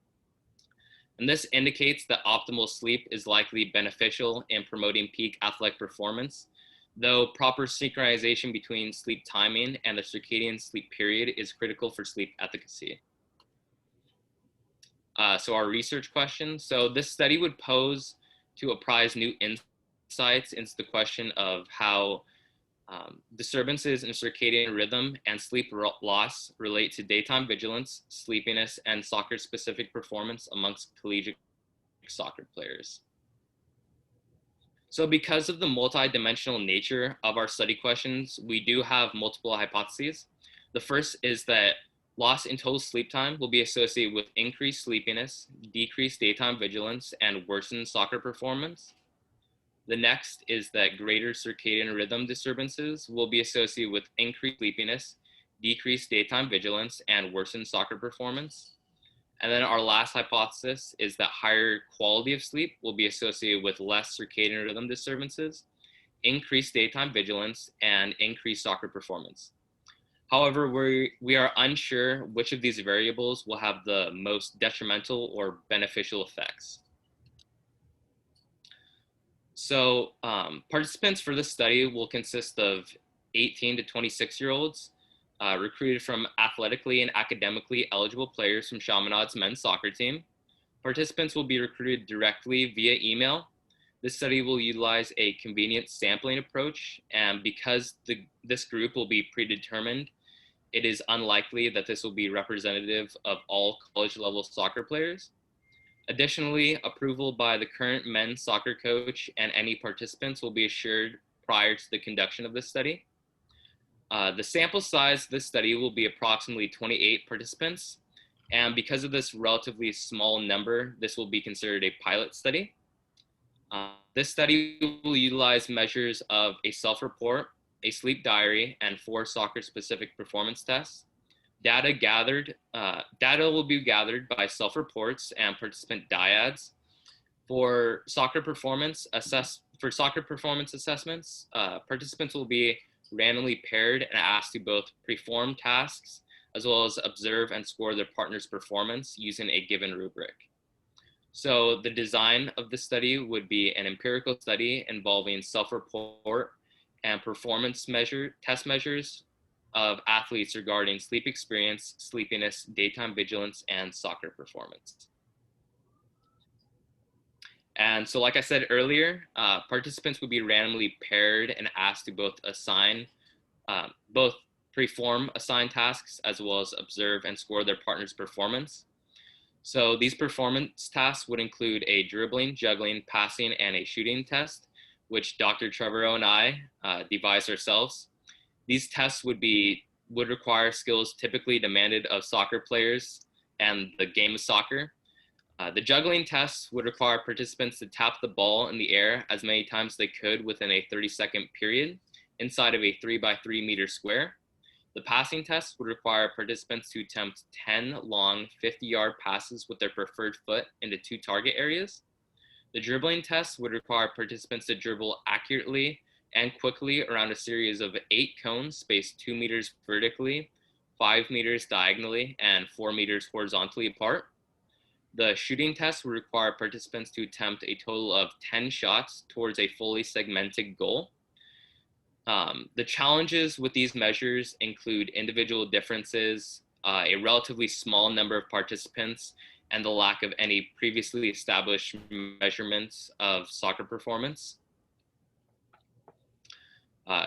And this indicates that optimal sleep is likely beneficial in promoting peak athletic performance, though proper synchronization between sleep timing and the circadian sleep period is critical for sleep efficacy. So our research question. So this study would pose to apprise new insights into the question of how disturbances in circadian rhythm and sleep loss relate to daytime vigilance, sleepiness, and soccer-specific performance amongst collegiate soccer players. So because of the multi-dimensional nature of our study questions, we do have multiple hypotheses. The first is that loss in total sleep time will be associated with increased sleepiness, decreased daytime vigilance, and worsened soccer performance. The next is that greater circadian rhythm disturbances will be associated with increased sleepiness, decreased daytime vigilance, and worsened soccer performance. And then our last hypothesis is that higher quality of sleep will be associated with less circadian rhythm disturbances, increased daytime vigilance, and increased soccer performance. However, we are unsure which of these variables will have the most detrimental or beneficial effects. So participants for this study will consist of 18 to 26-year-olds recruited from athletically and academically eligible players from Chaminade's men's soccer team. Participants will be recruited directly via email. This study will utilize a convenient sampling approach, and because this group will be predetermined, it is unlikely that this will be representative of all college-level soccer players. Additionally, approval by the current men's soccer coach and any participants will be assured prior to the conduction of this study. The sample size of this study will be approximately 28 participants, and because of this relatively small number, this will be considered a pilot study. This study will utilize measures of a self-report, a sleep diary, and 4 soccer-specific performance tests. Data will be gathered by self-reports and participant dyads. For soccer performance assessments, participants will be randomly paired and asked to both perform tasks as well as observe and score their partner's performance using a given rubric. So the design of the study would be an empirical study involving self-report and performance test measures of athletes regarding sleep experience, sleepiness, daytime vigilance, and soccer performance. And so like I said earlier, participants would be randomly paired and asked to both perform assigned tasks as well as observe and score their partner's performance. So these performance tasks would include a dribbling, juggling, passing, and a shooting test, which Dr. Trevorrow and I devised ourselves. These tests would require skills typically demanded of soccer players and the game of soccer. The juggling test would require participants to tap the ball in the air as many times as they could within a 30-second period inside of a 3x3 meter square. The passing test would require participants to attempt 10 long 50-yard passes with their preferred foot into 2 target areas. The dribbling test would require participants to dribble accurately and quickly around a series of 8 cones spaced 2 meters vertically, 5 meters diagonally, and 4 meters horizontally apart. The shooting test would require participants to attempt a total of 10 shots towards a fully segmented goal. The challenges with these measures include individual differences, a relatively small number of participants, and the lack of any previously established measurements of soccer performance.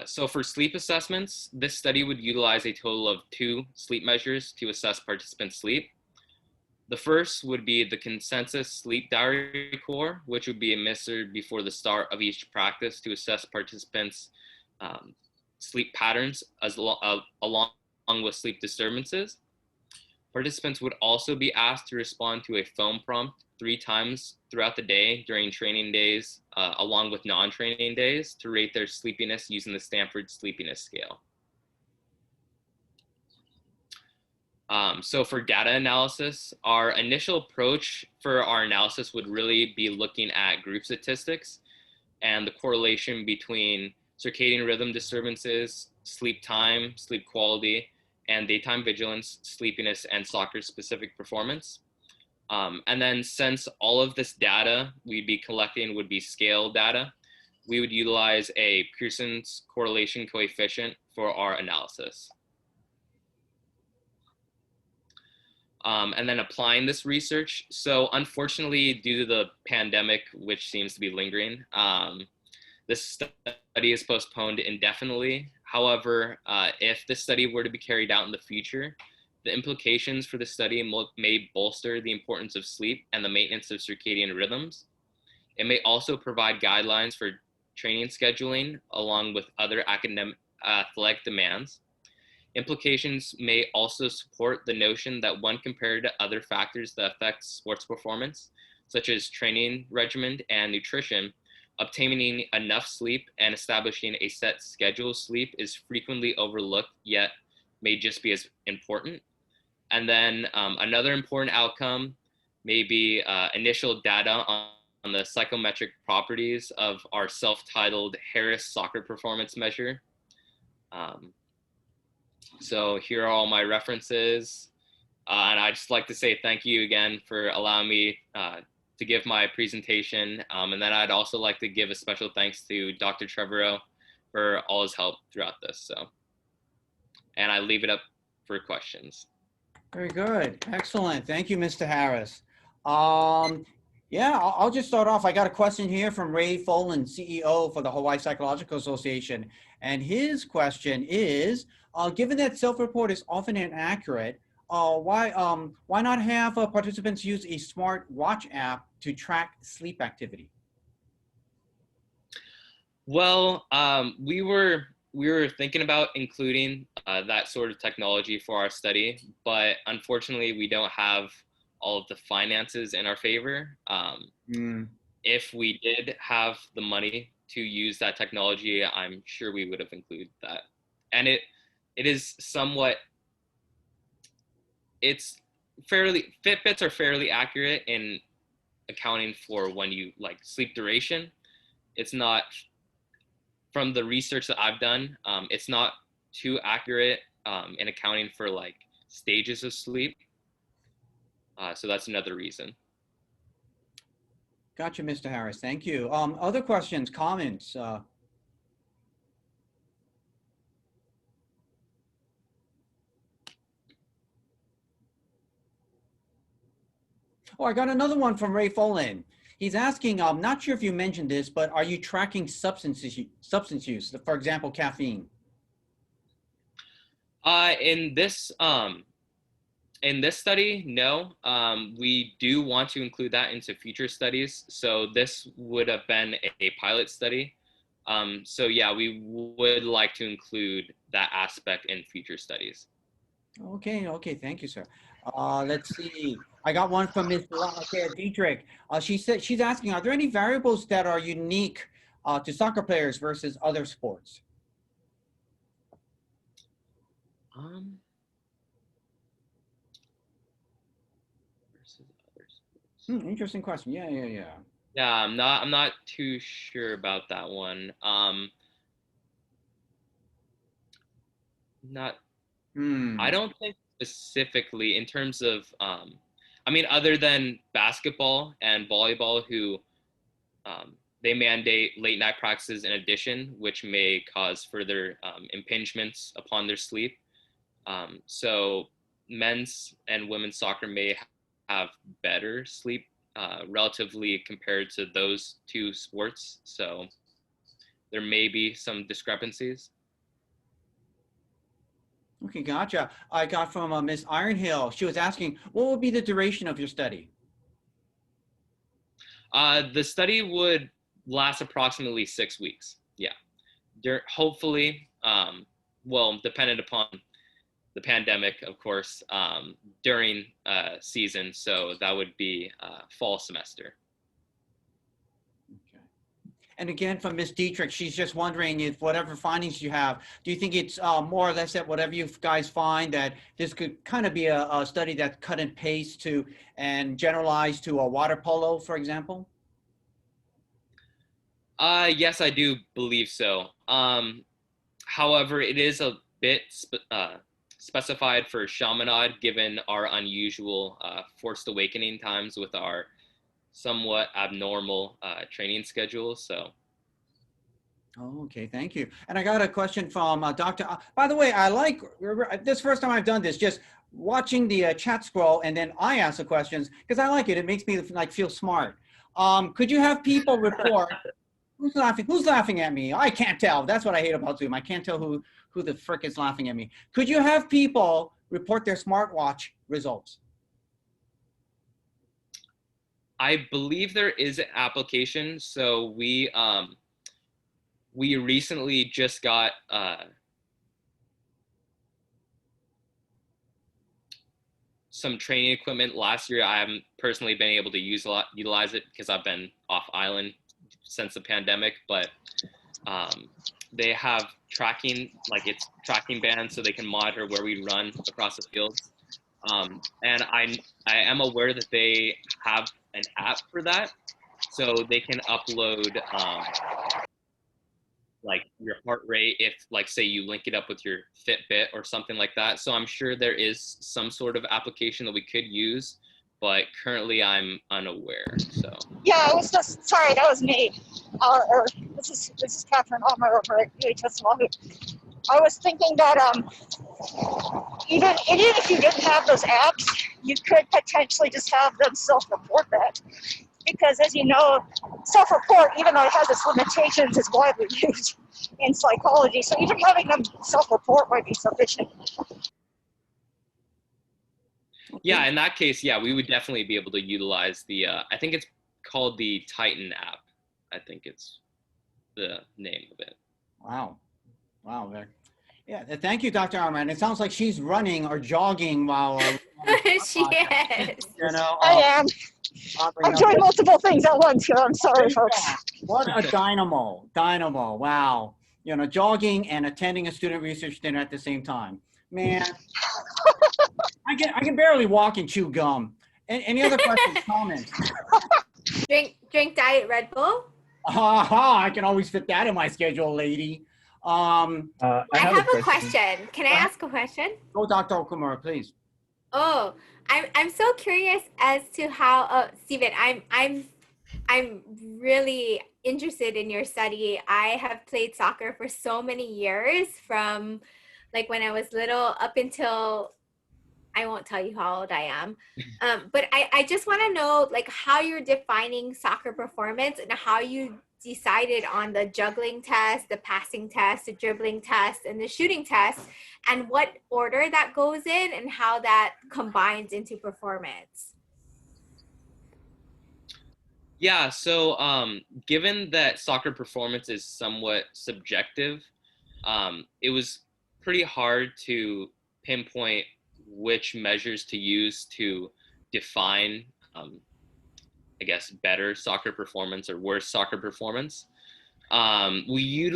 So for sleep assessments, this study would utilize a total of 2 sleep measures to assess participants' sleep. The first would be the consensus sleep diary score, which would be administered before the start of each practice to assess participants' sleep patterns along with sleep disturbances. Participants would also be asked to respond to a phone prompt 3 times throughout the day during training days, along with non-training days, to rate their sleepiness using the Stanford Sleepiness Scale. So for data analysis, our initial approach for our analysis would really be looking at group statistics and the correlation between circadian rhythm disturbances, sleep time, sleep quality, and daytime vigilance, sleepiness, and soccer-specific performance. And then since all of this data we'd be collecting would be scale data, we would utilize a Pearson's correlation coefficient for our analysis. And then applying this research. So unfortunately, due to the pandemic, which seems to be lingering, this study is postponed indefinitely. However, if this study were to be carried out in the future, the implications for the study may bolster the importance of sleep and the maintenance of circadian rhythms. It may also provide guidelines for training scheduling along with other academic athletic demands. Implications may also support the notion that when compared to other factors that affect sports performance, such as training regimen and nutrition, obtaining enough sleep and establishing a set schedule of sleep is frequently overlooked, yet may just be as important. And then another important outcome may be initial data on the psychometric properties of our self-titled Harris Soccer Performance Measure. So here are all my references. And I'd just like to say thank you again for allowing me to give my presentation. And then I'd also like to give a special thanks to Dr. Trevorrow for all his help throughout this. So, and I leave it up for questions. Very good. Excellent. Thank you, Mr. Harris. Yeah, I'll just start off. I got a question here from Ray Folan, CEO for the Hawaii Psychological Association. And his question is, given that self-report is often inaccurate, why not have participants use a smart watch app to track sleep activity? Well, we were thinking about including that sort of technology for our study, but unfortunately we don't have all of the finances in our favor. If we did have the money to use that technology, I'm sure we would have included that. And it is somewhat, Fitbits are fairly accurate in accounting for when you like sleep duration. It's not, from the research that I've done, it's not too accurate in accounting for like stages of sleep. So that's another reason. Gotcha, Mr. Harris. Thank you. Other questions, comments? Oh, I got another one from Ray Folan. He's asking, I'm not sure if you mentioned this, but are you tracking substance use, for example, caffeine? In this study, no. We do want to include that into future studies. So this would have been a pilot study. So yeah, we would like to include that aspect in future studies. Okay, thank you, sir. Let's see. I got one from Ms. Dietrich. She said, she's asking, are there any variables that are unique to soccer players versus other sports? Interesting question. Yeah. Yeah, I'm not too sure about that one. I don't think specifically in terms of, I mean, other than basketball and volleyball, who they mandate late night practices in addition, which may cause further impingements upon their sleep. So men's and women's soccer may have better sleep relatively compared to those two sports. So there may be some discrepancies. Okay, gotcha. I got from Ms. Ironhill. She was asking, what would be the duration of your study? The study would last approximately 6 weeks. Yeah. Hopefully, well, dependent upon the pandemic, of course, during season. So that would be fall semester. Okay. And again, from Ms. Dietrich, she's just wondering if whatever findings you have, do you think it's more or less that whatever you guys find that this could kind of be a study that cut and paste to and generalize to a water polo, for example? Yes, I do believe so. However, it is a bit specified for Chaminade given our unusual forced awakening times with our somewhat abnormal training schedule. So. Oh, okay, thank you. And I got a question from Dr. By the way, I like this first time I've done this, just watching the chat scroll and then I ask the questions because I like it. It makes me like feel smart. Could you have people report who's laughing? Who's laughing at me? I can't tell. That's what I hate about Zoom. I can't tell who the frick is laughing at me. Could you have people report their smartwatch results? I believe there is an application. So we recently just got some training equipment last year. I haven't personally been able to utilize it because I've been off island since the pandemic, but they have tracking, like it's tracking bands so they can monitor where we run across the fields. And I am aware that they have an app for that, so they can upload like your heart rate if, like, say you link it up with your Fitbit or something like that. So I'm sure there is some sort of application that we could use, but currently I'm unaware. So Yeah, I was just sorry. That was me. This is Catherine Almer over at UHS Wahoo. I was thinking that even if you didn't have those apps, you could potentially just have them self-report that. Because as you know, self-report, even though it has its limitations, is widely used in psychology. So even having them self-report might be sufficient. yeah, in that case, yeah, we would definitely be able to utilize the, I think it's called the Titan app. I think it's the name of it. Wow. Wow. Yeah. Thank you, Dr. Arman. It sounds like she's running or jogging while She is. you know, I am. I'm doing multiple things at once here. I'm sorry, folks. What a dynamo. Dynamo. Wow. You know, jogging and attending a student research dinner at the same time. Man, I can barely walk and chew gum. Any other questions, comments? Drink Diet Red Bull. I can always fit that in my schedule, lady. I have a question. Can I ask a question? Go, Dr. Okumura, please. Oh, I'm so curious as to how, Stephen, I'm really interested in your study. I have played soccer for so many years, from like when I was little up until, I won't tell you how old I am. But I just want to know like how you're defining soccer performance and how you decided on the juggling test, the passing test, the dribbling test, and the shooting test, and what order that goes in and how that combines into performance. Yeah, so given that soccer performance is somewhat subjective, it was pretty hard to pinpoint which measures to use to define, I guess, better soccer performance or worse soccer performance. We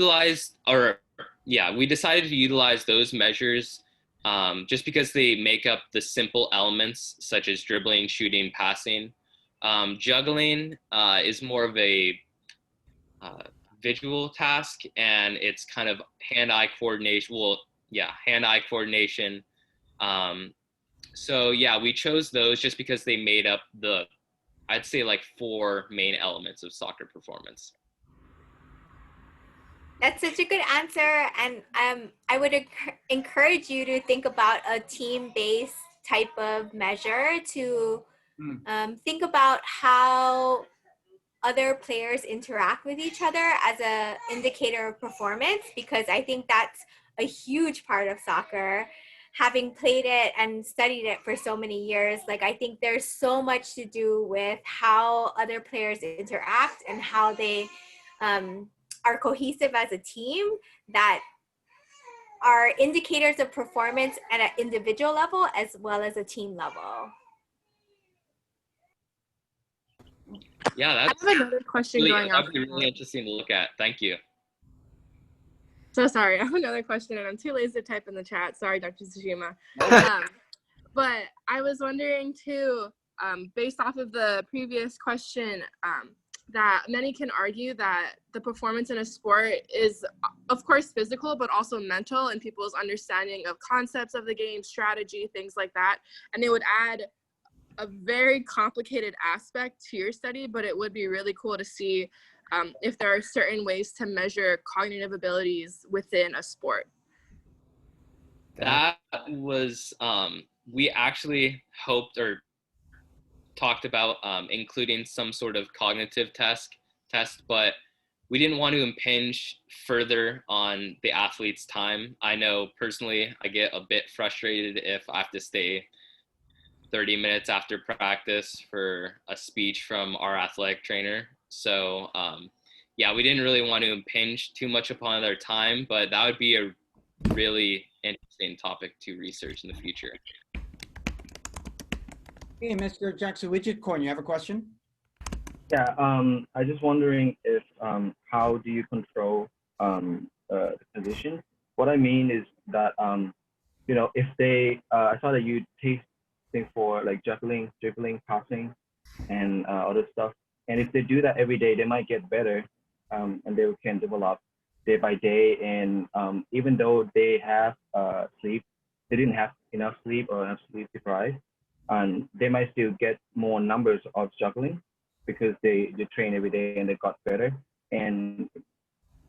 decided to utilize those measures just because they make up the simple elements such as dribbling, shooting, passing. Juggling is more of a visual task, and it's kind of hand-eye coordination. Well, yeah, hand-eye coordination. So yeah, we chose those just because they made up the, I'd say, like 4 main elements of soccer performance. That's such a good answer, and I would encourage you to think about a team-based type of measure to think about how other players interact with each other as an indicator of performance, because I think that's a huge part of soccer. Having played it and studied it for so many years, like I think there's so much to do with how other players interact and how they are cohesive as a team that are indicators of performance at an individual level as well as a team level. Yeah, I that's have another question really, going that'd off. be really interesting to look at. Thank you. So sorry, I have another question, and I'm too lazy to type in the chat. Sorry, Dr. Tsushima. But I was wondering too, based off of the previous question, that many can argue that the performance in a sport is, of course, physical, but also mental in people's understanding of concepts of the game, strategy, things like that. And it would add a very complicated aspect to your study, but it would be really cool to see if there are certain ways to measure cognitive abilities within a sport. That was, we actually hoped or talked about including some sort of cognitive test, but we didn't want to impinge further on the athlete's time. I know personally, I get a bit frustrated if I have to stay 30 minutes after practice for a speech from our athletic trainer. So yeah, we didn't really want to impinge too much upon their time, but that would be a really interesting topic to research in the future. Hey, Mr. Jackson Widgetcorn, you have a question? Yeah, I just wondering if how do you control the position? What I mean is that you know, if they I saw that you testing for like juggling, dribbling, passing, and other stuff, and if they do that every day, they might get better, and they can develop day by day. And even though they have sleep, they didn't have enough sleep or enough sleep deprived, and they might still get more numbers of juggling because they train every day and they got better. And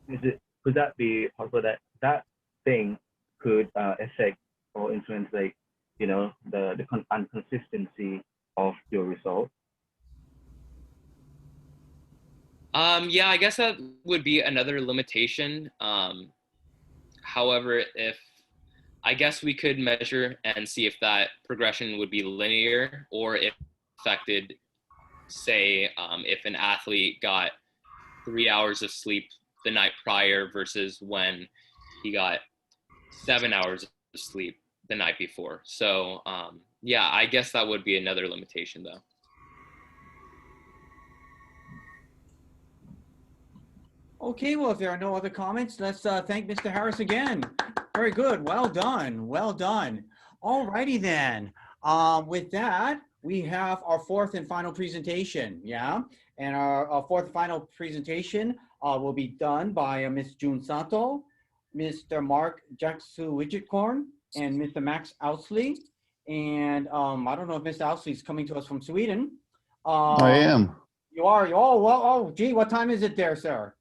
could that be possible that that thing could affect or influence, like, you know, the inconsistency of your result? Yeah, I guess that would be another limitation. However, I guess we could measure and see if that progression would be linear or if affected, say, if an athlete got 3 hours of sleep the night prior versus when he got 7 hours of sleep the night before. So yeah, I guess that would be another limitation though. Okay, well, if there are no other comments, let's thank Mr. Harris again. Very good. Well done. Well done. All righty then. With that, we have our fourth and final presentation. Yeah. And our fourth and final presentation will be done by Ms. June Sato, Mr. Mark Jackson Widgetcorn, and Mr. Max Ousley. And I don't know if Mr. Ousley is coming to us from Sweden. I am. You are. Oh, well, oh, gee, what time is it there, sir?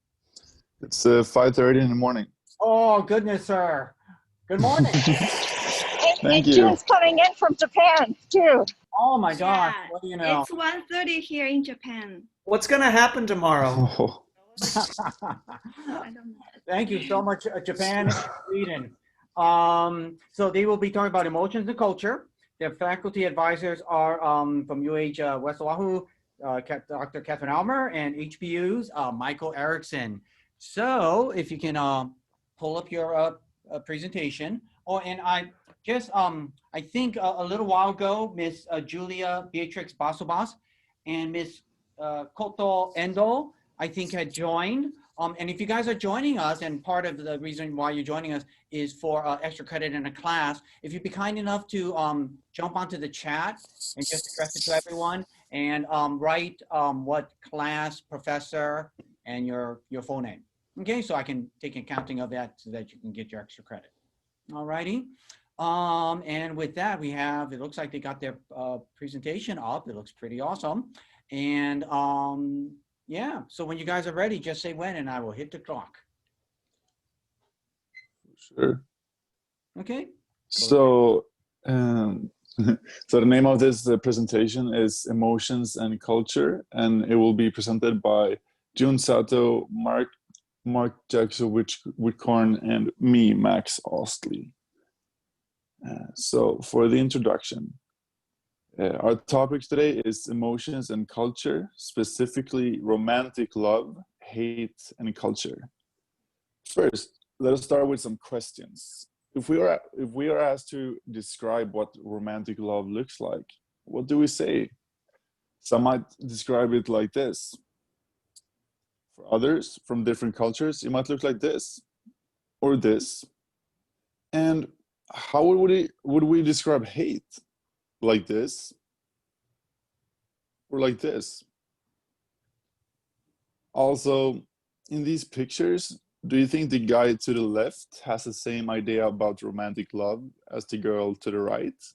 It's 5:30 in the morning. Oh, goodness, sir. Good morning. Thank you. June's coming in from Japan, too. Oh, my gosh. Yeah, What do you know? It's 1:30 here in Japan. What's going to happen tomorrow? Oh, I don't know. Thank you so much, Japan and Sweden. So they will be talking about emotions and culture. Their faculty advisors are from UH West Oahu, Dr. Catherine Almer, and HBU's Michael Erickson. So if you can pull up your presentation. Oh, and I just, I think a little while ago, Miss Julia Beatrix Basobas and Miss Koto Endo, I think, had joined. And if you guys are joining us, and part of the reason why you're joining us is for extra credit in a class, if you'd be kind enough to jump onto the chat and just address it to everyone and write what class, professor, and your full name. Okay, so I can take accounting of that so that you can get your extra credit. All righty. And with that, we have, it looks like they got their presentation up. It looks pretty awesome. And yeah, so when you guys are ready, just say when and I will hit the clock. sure. Okay. So, so the name of this presentation is Emotions and Culture, and it will be presented by June Sato, Mark Jackson Widgetcorn, and me, Max Ousley. So for the introduction, our topic today is emotions and culture, specifically romantic love, hate, and culture. First, let us start with some questions. If we are asked to describe what romantic love looks like, what do we say? Some might describe it like this. For others from different cultures, it might look like this or this. And how would we describe hate? Like this or like this? Also, in these pictures, do you think the guy to the left has the same idea about romantic love as the girl to the right?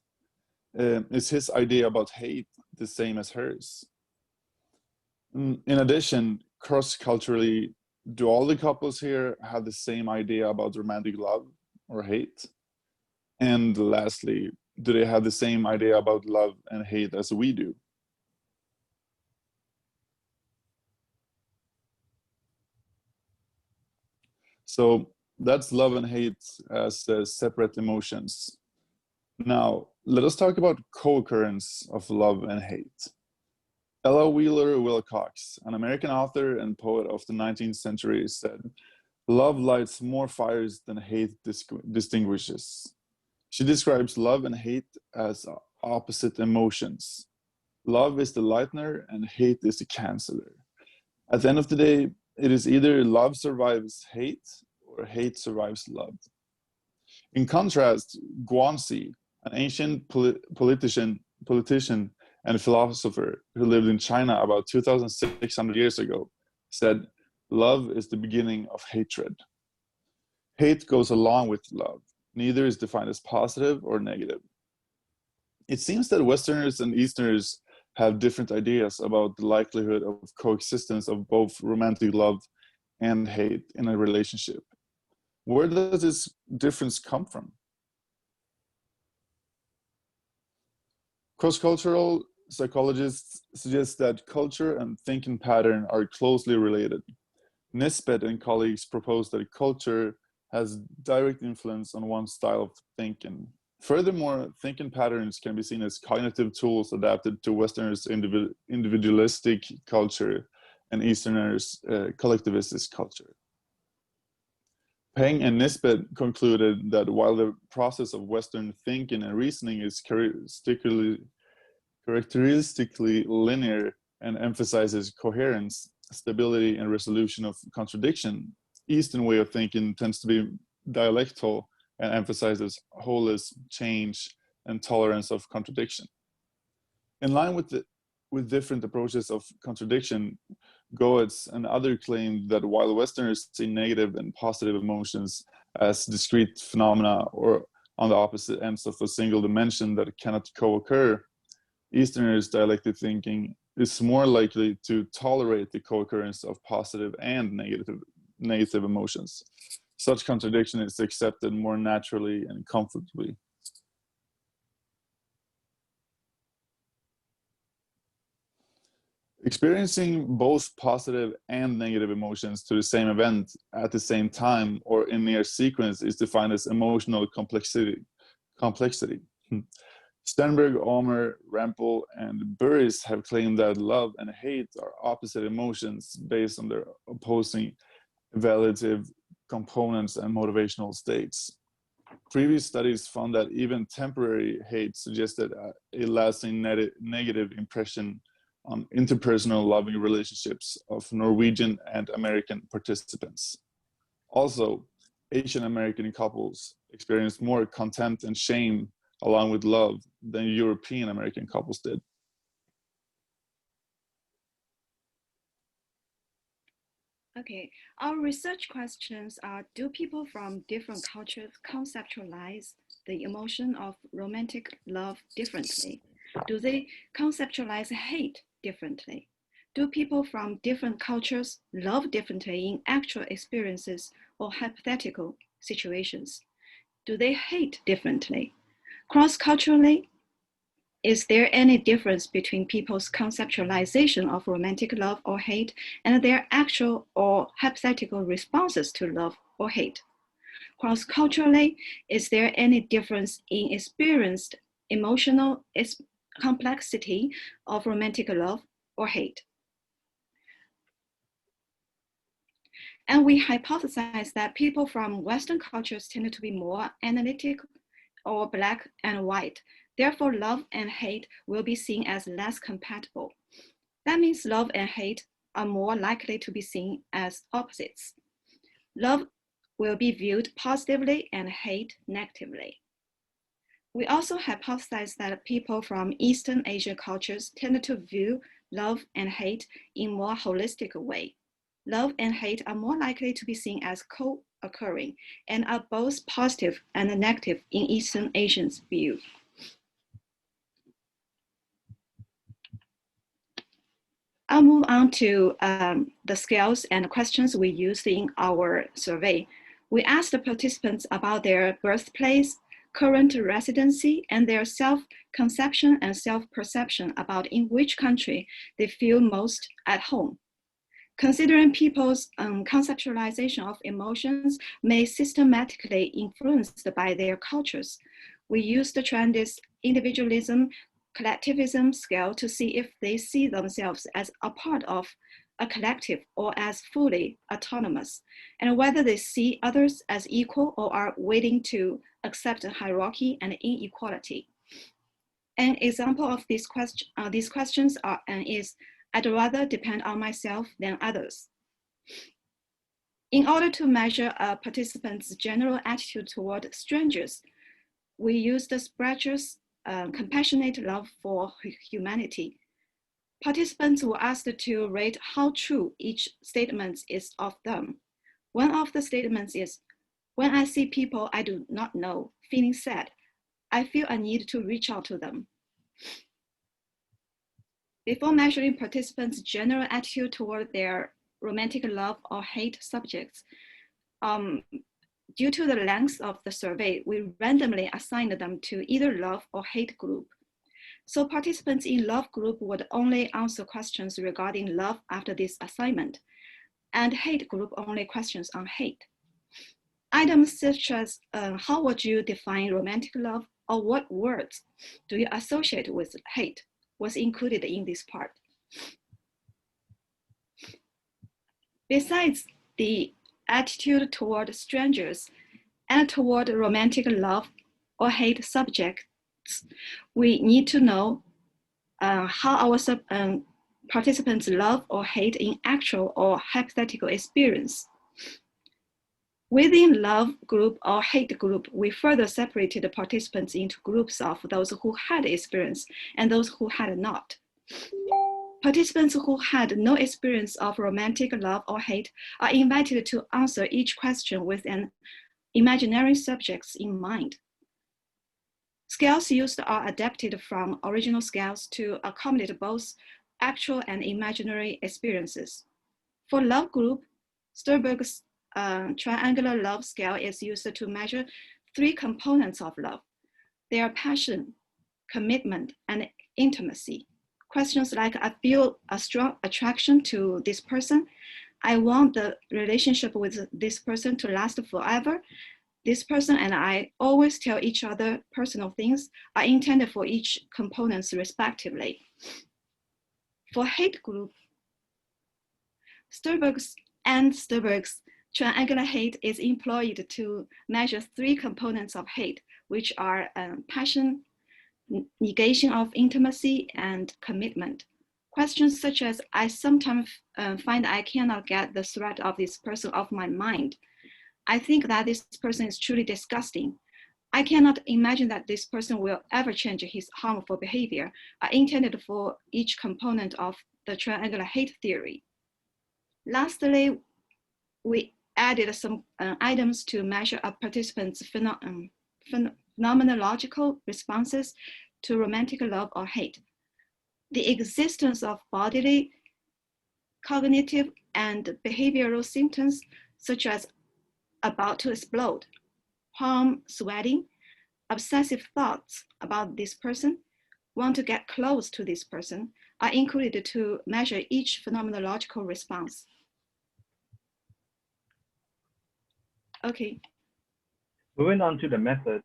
Is his idea about hate the same as hers? In addition, cross-culturally, do all the couples here have the same idea about romantic love or hate? And lastly, do they have the same idea about love and hate as we do? So that's love and hate as separate emotions. Now, let us talk about co-occurrence of love and hate. Ella Wheeler Wilcox, an American author and poet of the 19th century, said, "Love lights more fires than hate distinguishes." She describes love and hate as opposite emotions. Love is the lightener and hate is the canceller. At the end of the day, it is either love survives hate or hate survives love. In contrast, Guanxi, an ancient politician and philosopher who lived in China about 2,600 years ago, said, "Love is the beginning of hatred." Hate goes along with love. Neither is defined as positive or negative. It seems that Westerners and Easterners have different ideas about the likelihood of coexistence of both romantic love and hate in a relationship. Where does this difference come from? Cross-cultural psychologists suggest that culture and thinking pattern are closely related. Nisbet and colleagues propose that culture has direct influence on one's style of thinking. Furthermore, thinking patterns can be seen as cognitive tools adapted to Westerners' individualistic culture and Easterners' collectivistic culture. Peng and Nisbet concluded that while the process of Western thinking and reasoning is characteristically linear and emphasizes coherence, stability, and resolution of contradiction, Eastern way of thinking tends to be dialectal and emphasizes wholeness, change, and tolerance of contradiction. In line with different approaches of contradiction, Goetz and others claim that while Westerners see negative and positive emotions as discrete phenomena or on the opposite ends of a single dimension that cannot co-occur, Easterners' dialectic thinking is more likely to tolerate the co-occurrence of positive and negative emotions. Such contradiction is accepted more naturally and comfortably. Experiencing both positive and negative emotions to the same event at the same time or in near sequence is defined as emotional complexity. Sternberg, Ulmer, Rempel, and Burris have claimed that love and hate are opposite emotions based on their opposing evaluative components and motivational states. Previous studies found that even temporary hate suggested a lasting negative impression on interpersonal loving relationships of Norwegian and American participants. Also, Asian American couples experienced more contempt and shame along with love than European American couples did. Okay, our research questions are, do people from different cultures conceptualize the emotion of romantic love differently? Do they conceptualize hate differently? Do people from different cultures love differently in actual experiences or hypothetical situations? Do they hate differently? Cross-culturally, is there any difference between people's conceptualization of romantic love or hate and their actual or hypothetical responses to love or hate? Cross-culturally, is there any difference in experienced emotional complexity of romantic love or hate? And we hypothesize that people from Western cultures tend to be more analytic or black and white. Therefore, love and hate will be seen as less compatible. That means love and hate are more likely to be seen as opposites. Love will be viewed positively and hate negatively. We also hypothesize that people from Eastern Asian cultures tend to view love and hate in a more holistic way. Love and hate are more likely to be seen as co-occurring and are both positive and negative in Eastern Asians' view. I'll move on to the scales and questions we used in our survey. We asked the participants about their birthplace, current residency, and their self-conception and self-perception about in which country they feel most at home. Considering people's conceptualization of emotions may systematically influenced by their cultures, we used the Trandis individualism collectivism scale to see if they see themselves as a part of a collective or as fully autonomous, and whether they see others as equal or are willing to accept hierarchy and inequality. An example of these questions is, I'd rather depend on myself than others. In order to measure a participant's general attitude toward strangers, we used the Spratcher's compassionate love for humanity. Participants were asked to rate how true each statement is of them. One of the statements is, when I see people I do not know feeling sad, I feel a need to reach out to them. Before measuring participants' general attitude toward their romantic love or hate subjects, due to the length of the survey, we randomly assigned them to either love or hate group. So participants in love group would only answer questions regarding love after this assignment, and hate group only questions on hate. Items such as how would you define romantic love, or what words do you associate with hate was included in this part. Besides the attitude toward strangers and toward romantic love or hate subjects, we need to know how our participants love or hate in actual or hypothetical experience. Within love group or hate group, we further separated the participants into groups of those who had experience and those who had not. Participants who had no experience of romantic love or hate are invited to answer each question with an imaginary subject in mind. Scales used are adapted from original scales to accommodate both actual and imaginary experiences. For love group, Sternberg's triangular love scale is used to measure 3 components of love. They are passion, commitment, and intimacy. Questions like, I feel a strong attraction to this person. I want the relationship with this person to last forever. This person and I always tell each other personal things are intended for each components respectively. For hate group, Sternberg's triangular hate is employed to measure 3 components of hate, which are passion, negation of intimacy, and commitment. Questions such as, I sometimes find I cannot get the threat of this person off my mind. I think that this person is truly disgusting. I cannot imagine that this person will ever change his harmful behavior, are intended for each component of the triangular hate theory. Lastly, we added some items to measure a participant's phenomenological responses to romantic love or hate. The existence of bodily, cognitive, and behavioral symptoms such as about to explode, palm sweating, obsessive thoughts about this person, want to get close to this person, are included to measure each phenomenological response. Okay. Moving on to the methods.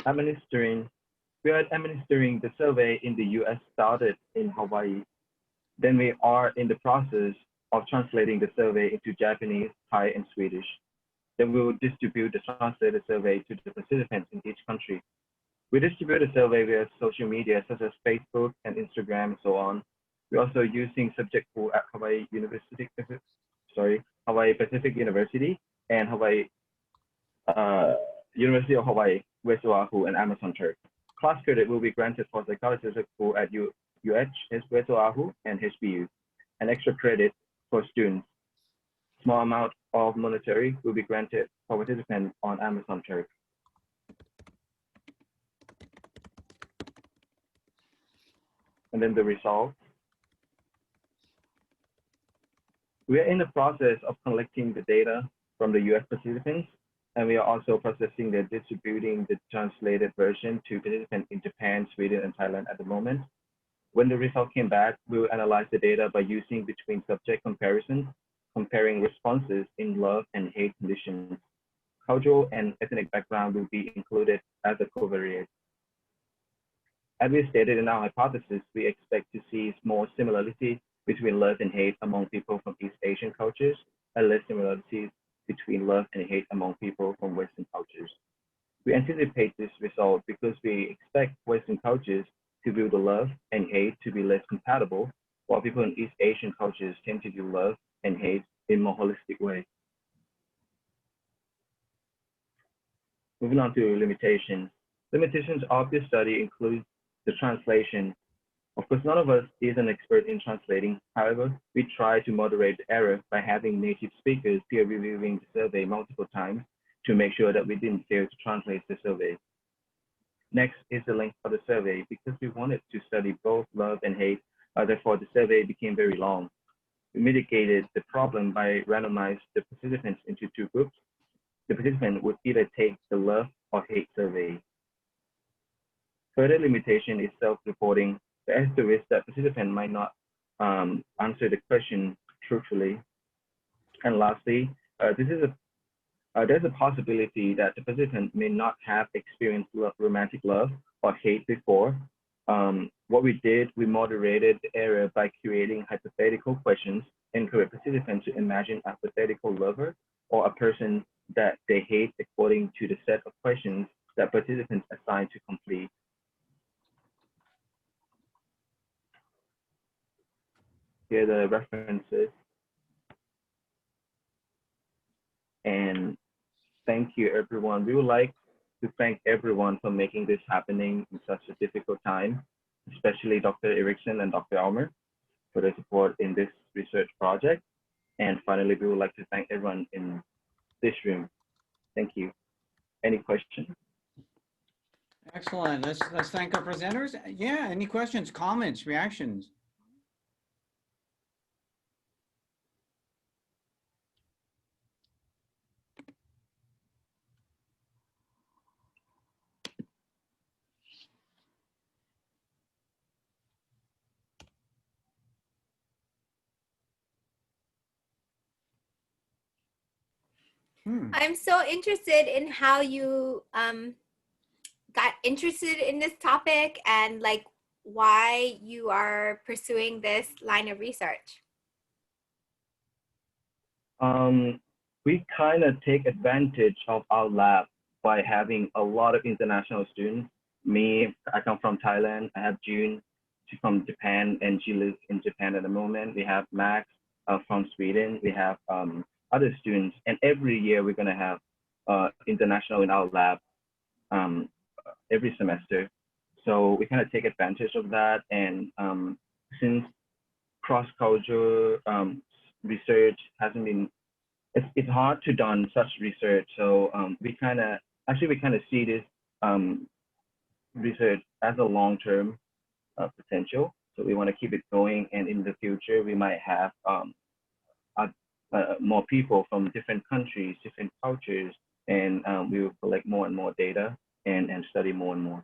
We are administering the survey in the US, started in Hawaii. Then we are in the process of translating the survey into Japanese, Thai, and Swedish. Then we will distribute the translated survey to the participants in each country. We distribute the survey via social media such as Facebook and Instagram and so on. We're also using subject pool at Hawaii Pacific University and University of Hawaii, West Oahu, and Amazon Church. Class credit will be granted for psychology subject pool at UH, West Oahu, and HBU, and extra credit for students. Small amount of monetary will be granted for participants on Amazon Church. And then the results. We are in the process of collecting the data from the US participants, and we are also processing and distributing the translated version to participants in Japan, Sweden, and Thailand at the moment. When the result came back, we will analyze the data by using between subject comparisons, comparing responses in love and hate conditions. Cultural and ethnic background will be included as a covariate. As we stated in our hypothesis, we expect to see more similarity between love and hate among people from East Asian cultures, and less similarities between love and hate among people from Western cultures. We anticipate this result because we expect Western cultures to view the love and hate to be less compatible, while people in East Asian cultures tend to view love and hate in more holistic way. Moving on to limitations. Limitations of this study include the translation. Of course, none of us is an expert in translating. However, we try to moderate the error by having native speakers peer reviewing the survey multiple times to make sure that we didn't fail to translate the survey. Next is the length of the survey. Because we wanted to study both love and hate, therefore the survey became very long. We mitigated the problem by randomizing the participants into two groups. The participant would either take the love or hate survey. Further limitation is self-reporting. There is the risk that participant might not answer the question truthfully. And lastly, there's a possibility that the participant may not have experienced romantic love or hate before. What we did, we moderated the error by creating hypothetical questions, encourage participants to imagine a hypothetical lover or a person that they hate according to the set of questions that participants assigned to complete. Here are the references. And thank you, everyone. We would like to thank everyone for making this happening in such a difficult time, especially Dr. Erickson and Dr. Almer for their support in this research project. And finally, we would like to thank everyone in this room. Thank you. Any questions? Excellent. Let's thank our presenters. Yeah, any questions, comments, reactions? I'm so interested in how you got interested in this topic and like why you are pursuing this line of research. We kind of take advantage of our lab by having a lot of international students. Me, I come from Thailand. I have June, she's from Japan, and she lives in Japan at the moment. We have Max from Sweden. We have other students, and every year we're gonna have international in our lab every semester. So we kind of take advantage of that, and since cross-cultural research hasn't been, it's hard to done such research. So we kind of see this research as a long-term potential. So we want to keep it going, and in the future we might have more people from different countries, different cultures, and we will collect more and more data and study more and more.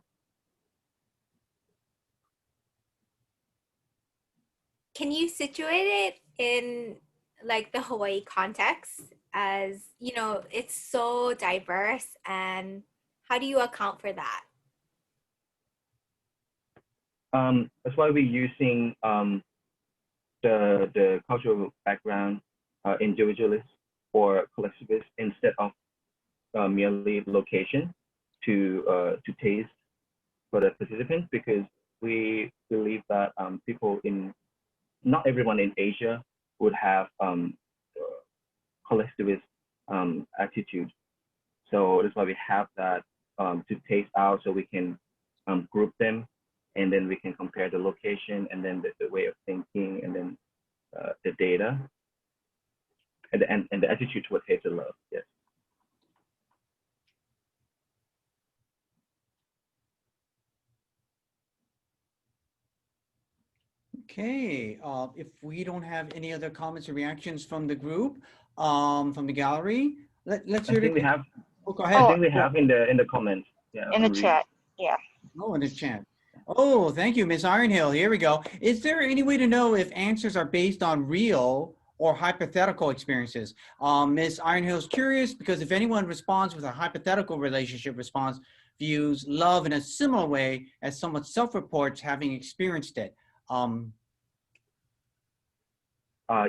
Can you situate it in like the Hawaii context, as you know, it's so diverse, and how do you account for that? That's why we're using the cultural background, individualist or collectivist, instead of merely location to taste for the participants, because we believe that not everyone in Asia would have collectivist attitude. So that's why we have that to taste out, so we can group them, and then we can compare the location, and then the way of thinking, and then the data, and the attitude towards hate and love. Yes. Okay, if we don't have any other comments or reactions from the group, from the gallery, let's hear I think we have. Oh, go ahead. I think we have in the comments. Yeah. In the chat, yeah. Oh, in the chat. Oh, thank you, Ms. Ironhill. Here we go. Is there any way to know if answers are based on real or hypothetical experiences? Ms. Ironhill is curious because if anyone responds with a hypothetical relationship response, views love in a similar way as someone self-reports having experienced it.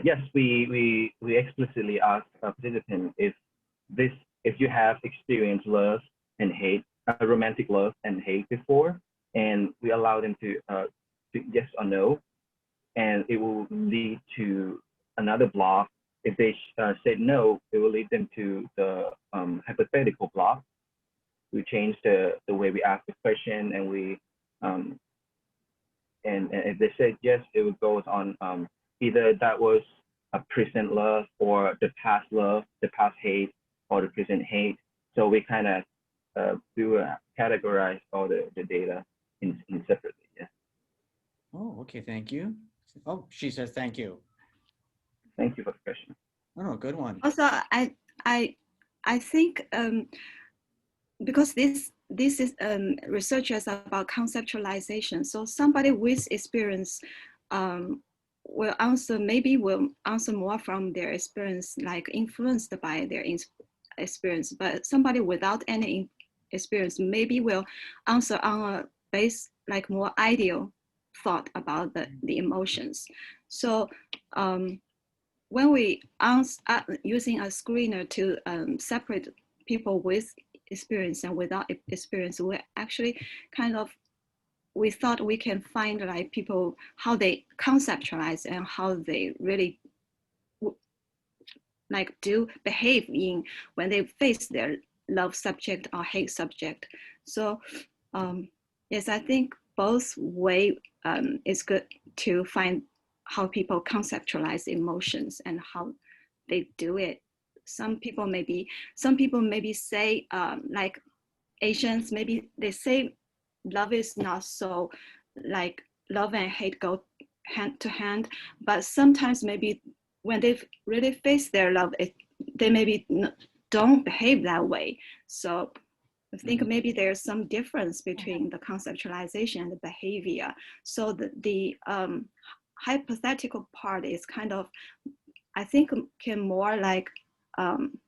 Yes, we explicitly ask a participant if you have experienced love and hate, romantic love and hate before, and we allow them to yes or no, and it will lead to another block. If they said no, it will lead them to the hypothetical block. We change the way we ask the question, and we and if they said yes, it would go on either that was a present love, or the past love, the past hate, or the present hate. So we kind of categorize all the data in separately. Yeah. Oh, okay, thank you. Oh, she says thank you. Thank you for the question. Oh, good one. Also, I think because this is research is about conceptualization. So somebody with experience will answer more from their experience, like influenced by their experience. But somebody without any experience maybe will answer on a base, like more ideal thought about the emotions. So when we using a screener to separate people with experience and without experience, we actually we thought we can find like people, how they conceptualize and how they really like do behave in when they face their love subject or hate subject. So yes, I think both way is good to find how people conceptualize emotions and how they do it. Some people maybe say like Asians, maybe they say love is not so, like love and hate go hand to hand, but sometimes maybe when they really face their love, they maybe don't behave that way. So I think maybe there's some difference between the conceptualization and the behavior. So the hypothetical part is kind of, I think, can more like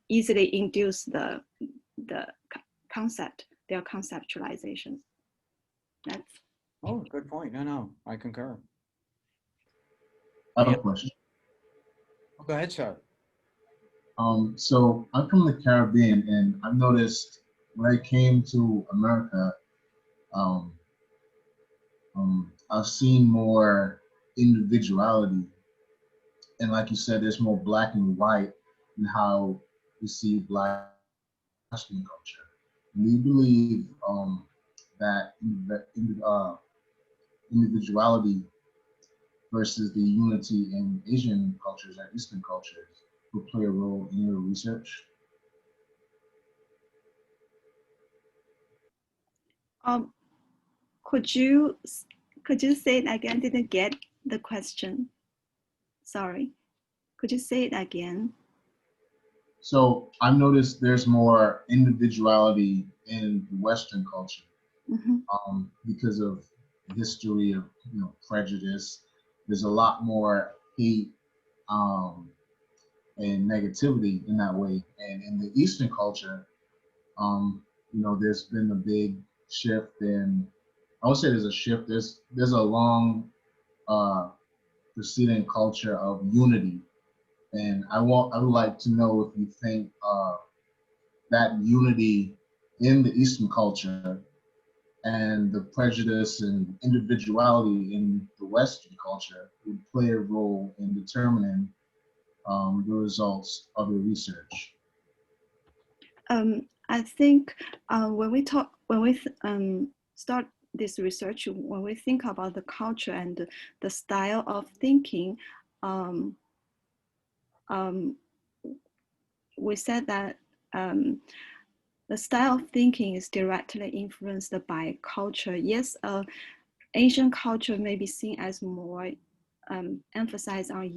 easily induce the concept, their conceptualizations. That's. Oh, good point. No, I concur. I have a question. Oh, go ahead, sir. So I'm from the Caribbean, and I've noticed when I came to America, I've seen more individuality, and like you said, there's more black and white in how we see Black Western culture. Do you believe that individuality versus the unity in Asian cultures and Eastern cultures will play a role in your research? Could you say it again? I didn't get the question. Sorry. Could you say it again? So I've noticed there's more individuality in the Western culture because of the history of prejudice. There's a lot more hate and negativity in that way. And in the Eastern culture, there's been a big shift, and I would say there's a shift. There's a long preceding culture of unity, and I would like to know if you think that unity in the Eastern culture and the prejudice and individuality in the Western culture would play a role in determining the results of your research? I think when we start this research, when we think about the culture and the style of thinking, we said that the style of thinking is directly influenced by culture. Yes, Asian culture may be seen as more emphasized on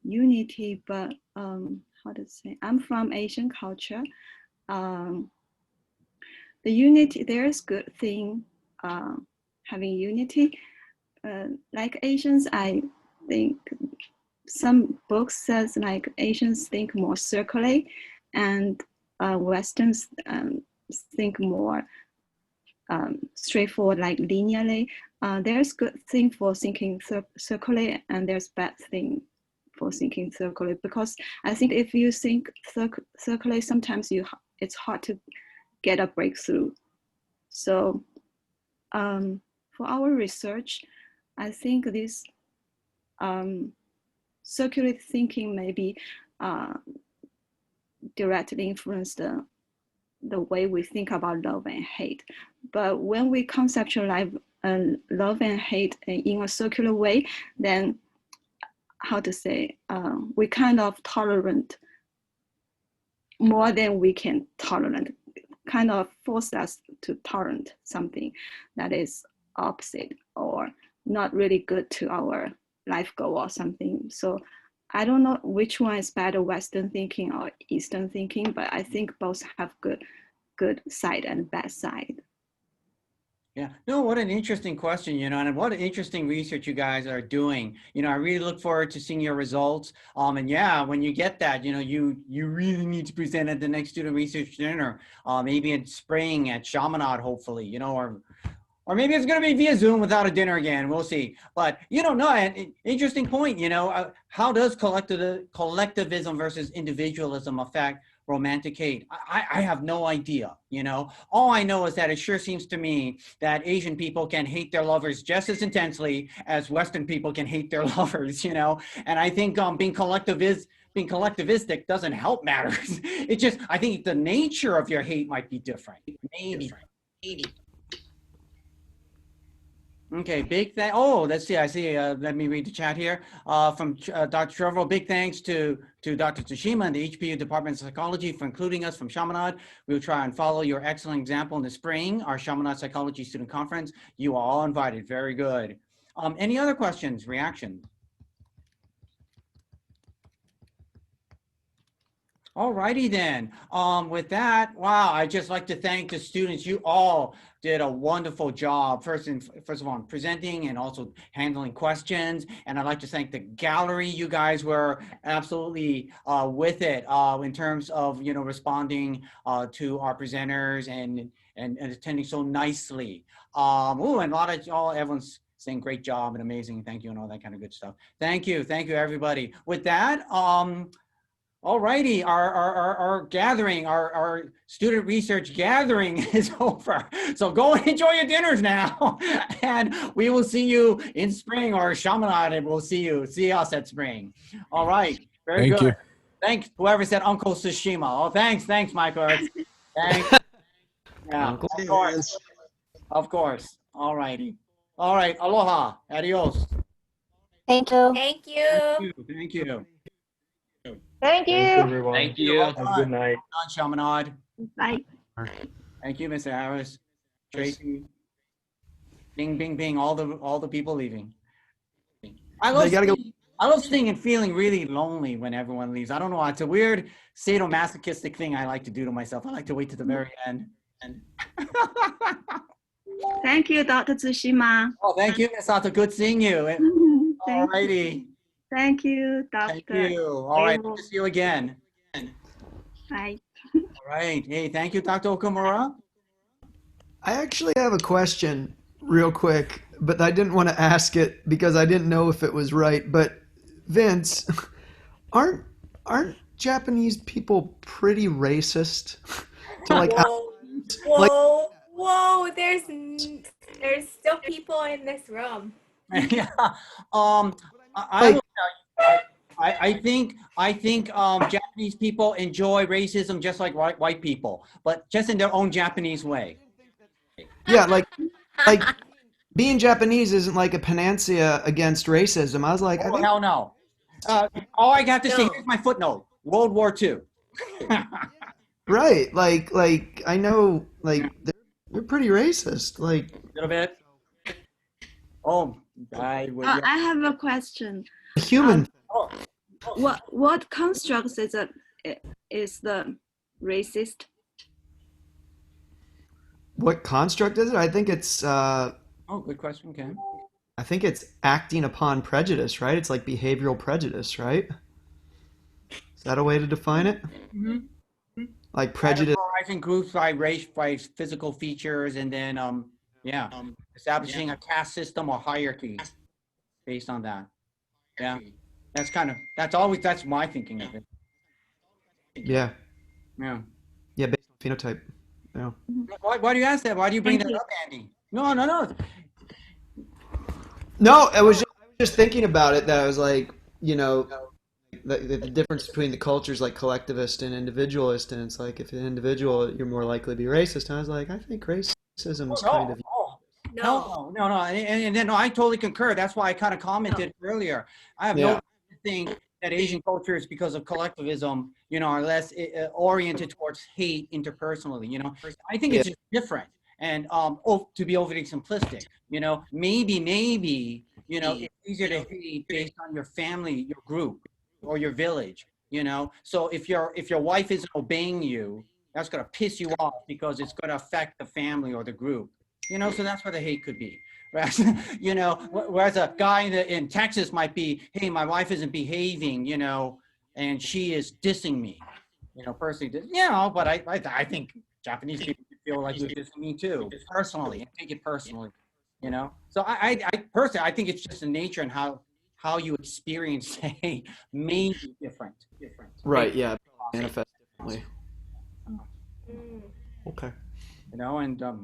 unity, but how to say? I'm from Asian culture. The unity, there's good thing having unity. Like Asians, I think some books says like Asians think more circularly, and Westerns think more straightforward, like linearly. There's good thing for thinking circularly, and there's bad thing for thinking circularly, because I think if you think circularly, sometimes it's hard to get a breakthrough. So for our research, I think this circular thinking maybe directly influence the way we think about love and hate. But when we conceptualize love and hate in a circular way, then how to say, we kind of tolerant more than we can tolerate, kind of force us to tolerate something that is opposite or not really good to our life goal or something. So I don't know which one is better, Western thinking or Eastern thinking, but I think both have good side and bad side. Yeah, no, what an interesting question, and what an interesting research you guys are doing. I really look forward to seeing your results. And yeah, when you get that, you really need to present at the next student research dinner, maybe in spring at Chaminade, hopefully, or maybe it's going to be via Zoom without a dinner again. We'll see. But, no, an interesting point, how does collectivism versus individualism affect romantic hate? I have no idea, All I know is that it sure seems to me that Asian people can hate their lovers just as intensely as Western people can hate their lovers, And I think being collectivistic doesn't help matters. It's just, I think the nature of your hate might be different. Maybe. Okay, big thank. Oh, let's see. I see. Let me read the chat here. From Dr. Trevor, big thanks to Dr. Tsushima and the HPU Department of Psychology for including us from Chaminade. We'll try and follow your excellent example in the spring, our Chaminade Psychology Student Conference. You are all invited. Very good. Any other questions, reactions? All righty then. With that, wow, I'd just like to thank the students. You all did a wonderful job, first of all, in presenting and also handling questions. And I'd like to thank the gallery. You guys were absolutely with it in terms of, responding to our presenters and attending so nicely. And a lot of y'all, everyone's saying great job and amazing, thank you, and all that kind of good stuff. Thank you, everybody. With that, all righty, our gathering, our student research gathering is over. So go and enjoy your dinners now. And we will see you in spring, or Chaminade, and we'll see us at spring. All right, very good. You. Thanks, whoever said Uncle Tsushima. Oh, thanks, Michael. Thanks. Yeah, of course. All righty. All right, aloha, adios. Thank you. Thank you. Thank you. Thanks, everyone. Thank you. Have a good night. Chaminade. Bye. Thank you, Mr. Harris. Tracy. Bing, bing, bing. All the people leaving. I love seeing and feeling really lonely when everyone leaves. I don't know why. It's a weird sadomasochistic thing I like to do to myself. I like to wait to the very end. Thank you, Dr. Tsushima. Oh, thank you, Misato. Good seeing you. All righty. Thank you, Dr. Thank you. All right. Good to see you again. Bye. All right. Hey, thank you, Dr. Okamura. I actually have a question real quick, but I didn't want to ask it because I didn't know if it was right. But Vince, aren't Japanese people pretty racist? To like, Whoa. Whoa, there's still people in this room. Yeah. I will tell you, I think Japanese people enjoy racism just like white people, but just in their own Japanese way. Yeah, like being Japanese isn't like a panacea against racism. I was like, I Oh, think hell no. All I got to say, here's my footnote. World War II. right. Like I know, like they're pretty racist. Like A little bit. Oh, I have a question. human. What constructs is the racist? What construct is it? I think it's. Oh, good question, Ken. I think it's acting upon prejudice, right? It's like behavioral prejudice, right? Is that a way to define it? Mm-hmm. Like prejudice. Categorizing groups by race, by physical features, and then establishing a caste system or hierarchy based on that. Yeah, that's my thinking of it. Yeah. Yeah. Yeah, based on phenotype. Yeah. Why do you ask that? Why do you bring that up, Andy? No. No, I was just thinking about it. That I was like, you know, the difference between the cultures, like collectivist and individualist, and it's like if an individual, you're more likely to be racist. And I was like, I think racism is kind of. No. And then I totally concur. That's why I kind of commented earlier. I have no think that Asian cultures, because of collectivism, are less oriented towards hate interpersonally. I think it's just different. And to be overly simplistic, maybe it's easier to hate based on your family, your group, or your village. So if your wife isn't obeying you, that's gonna piss you off because it's gonna affect the family or the group. So that's where the hate could be. Whereas a guy in Texas might be, hey, my wife isn't behaving, and she is dissing me, personally. But I think Japanese people feel like they're dissing me too, personally, and take it personally, So I personally, I think it's just the nature and how you experience hate may be different. Right. Yeah. Manifest differently. Okay. And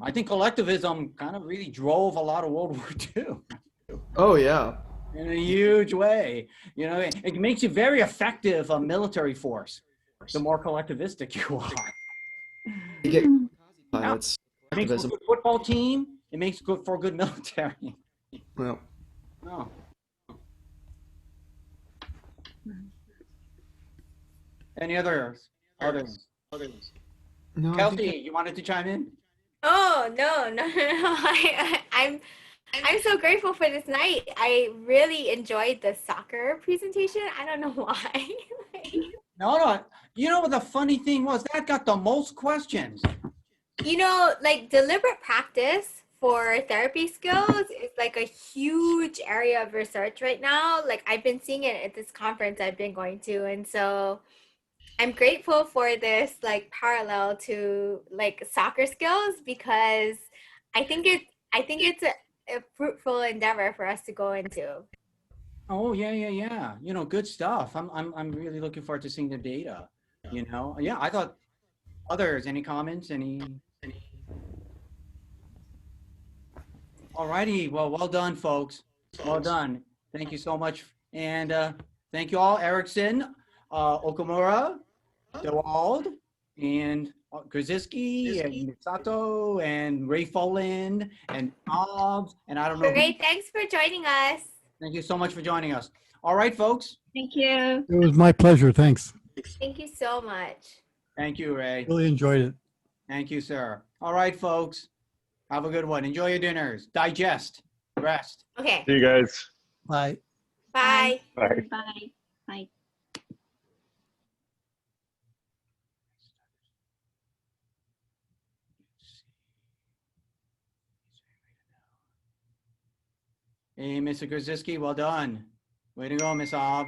I think collectivism kind of really drove a lot of World War II. Oh yeah. In a huge way, it makes you very effective a military force. The more collectivistic you are. You get It makes for a good football team. It makes good for a good military. Well. Oh. Any others? No, Kelsey, you wanted to chime in? Oh, no. I'm so grateful for this night. I really enjoyed the soccer presentation. I don't know why. No. You know what the funny thing was? That got the most questions. Like deliberate practice for therapy skills is like a huge area of research right now. Like I've been seeing it at this conference I've been going to. And so I'm grateful for this like parallel to like soccer skills because I think it's a fruitful endeavor for us to go into. Oh yeah. Good stuff. I'm really looking forward to seeing the data. Yeah. I thought others. Any comments? Any? Alrighty. Well done, folks. Well done. Thank you so much, and thank you all, Erickson, Okamura, DeWald, and Krzyzewski, and Sato, and Ray Foland, and Hobbs, and I don't know. Great. Thanks for joining us. Thank you so much for joining us. All right, folks. Thank you. It was my pleasure. Thanks. Thank you so much. Thank you, Ray. Really enjoyed it. Thank you, sir. All right, folks. Have a good one. Enjoy your dinners. Digest. Rest. Okay. See you guys. Bye. Bye. Bye. Bye. Bye. Hey, Mr. Krzyzewski, well done. Way to go, Miss Ob.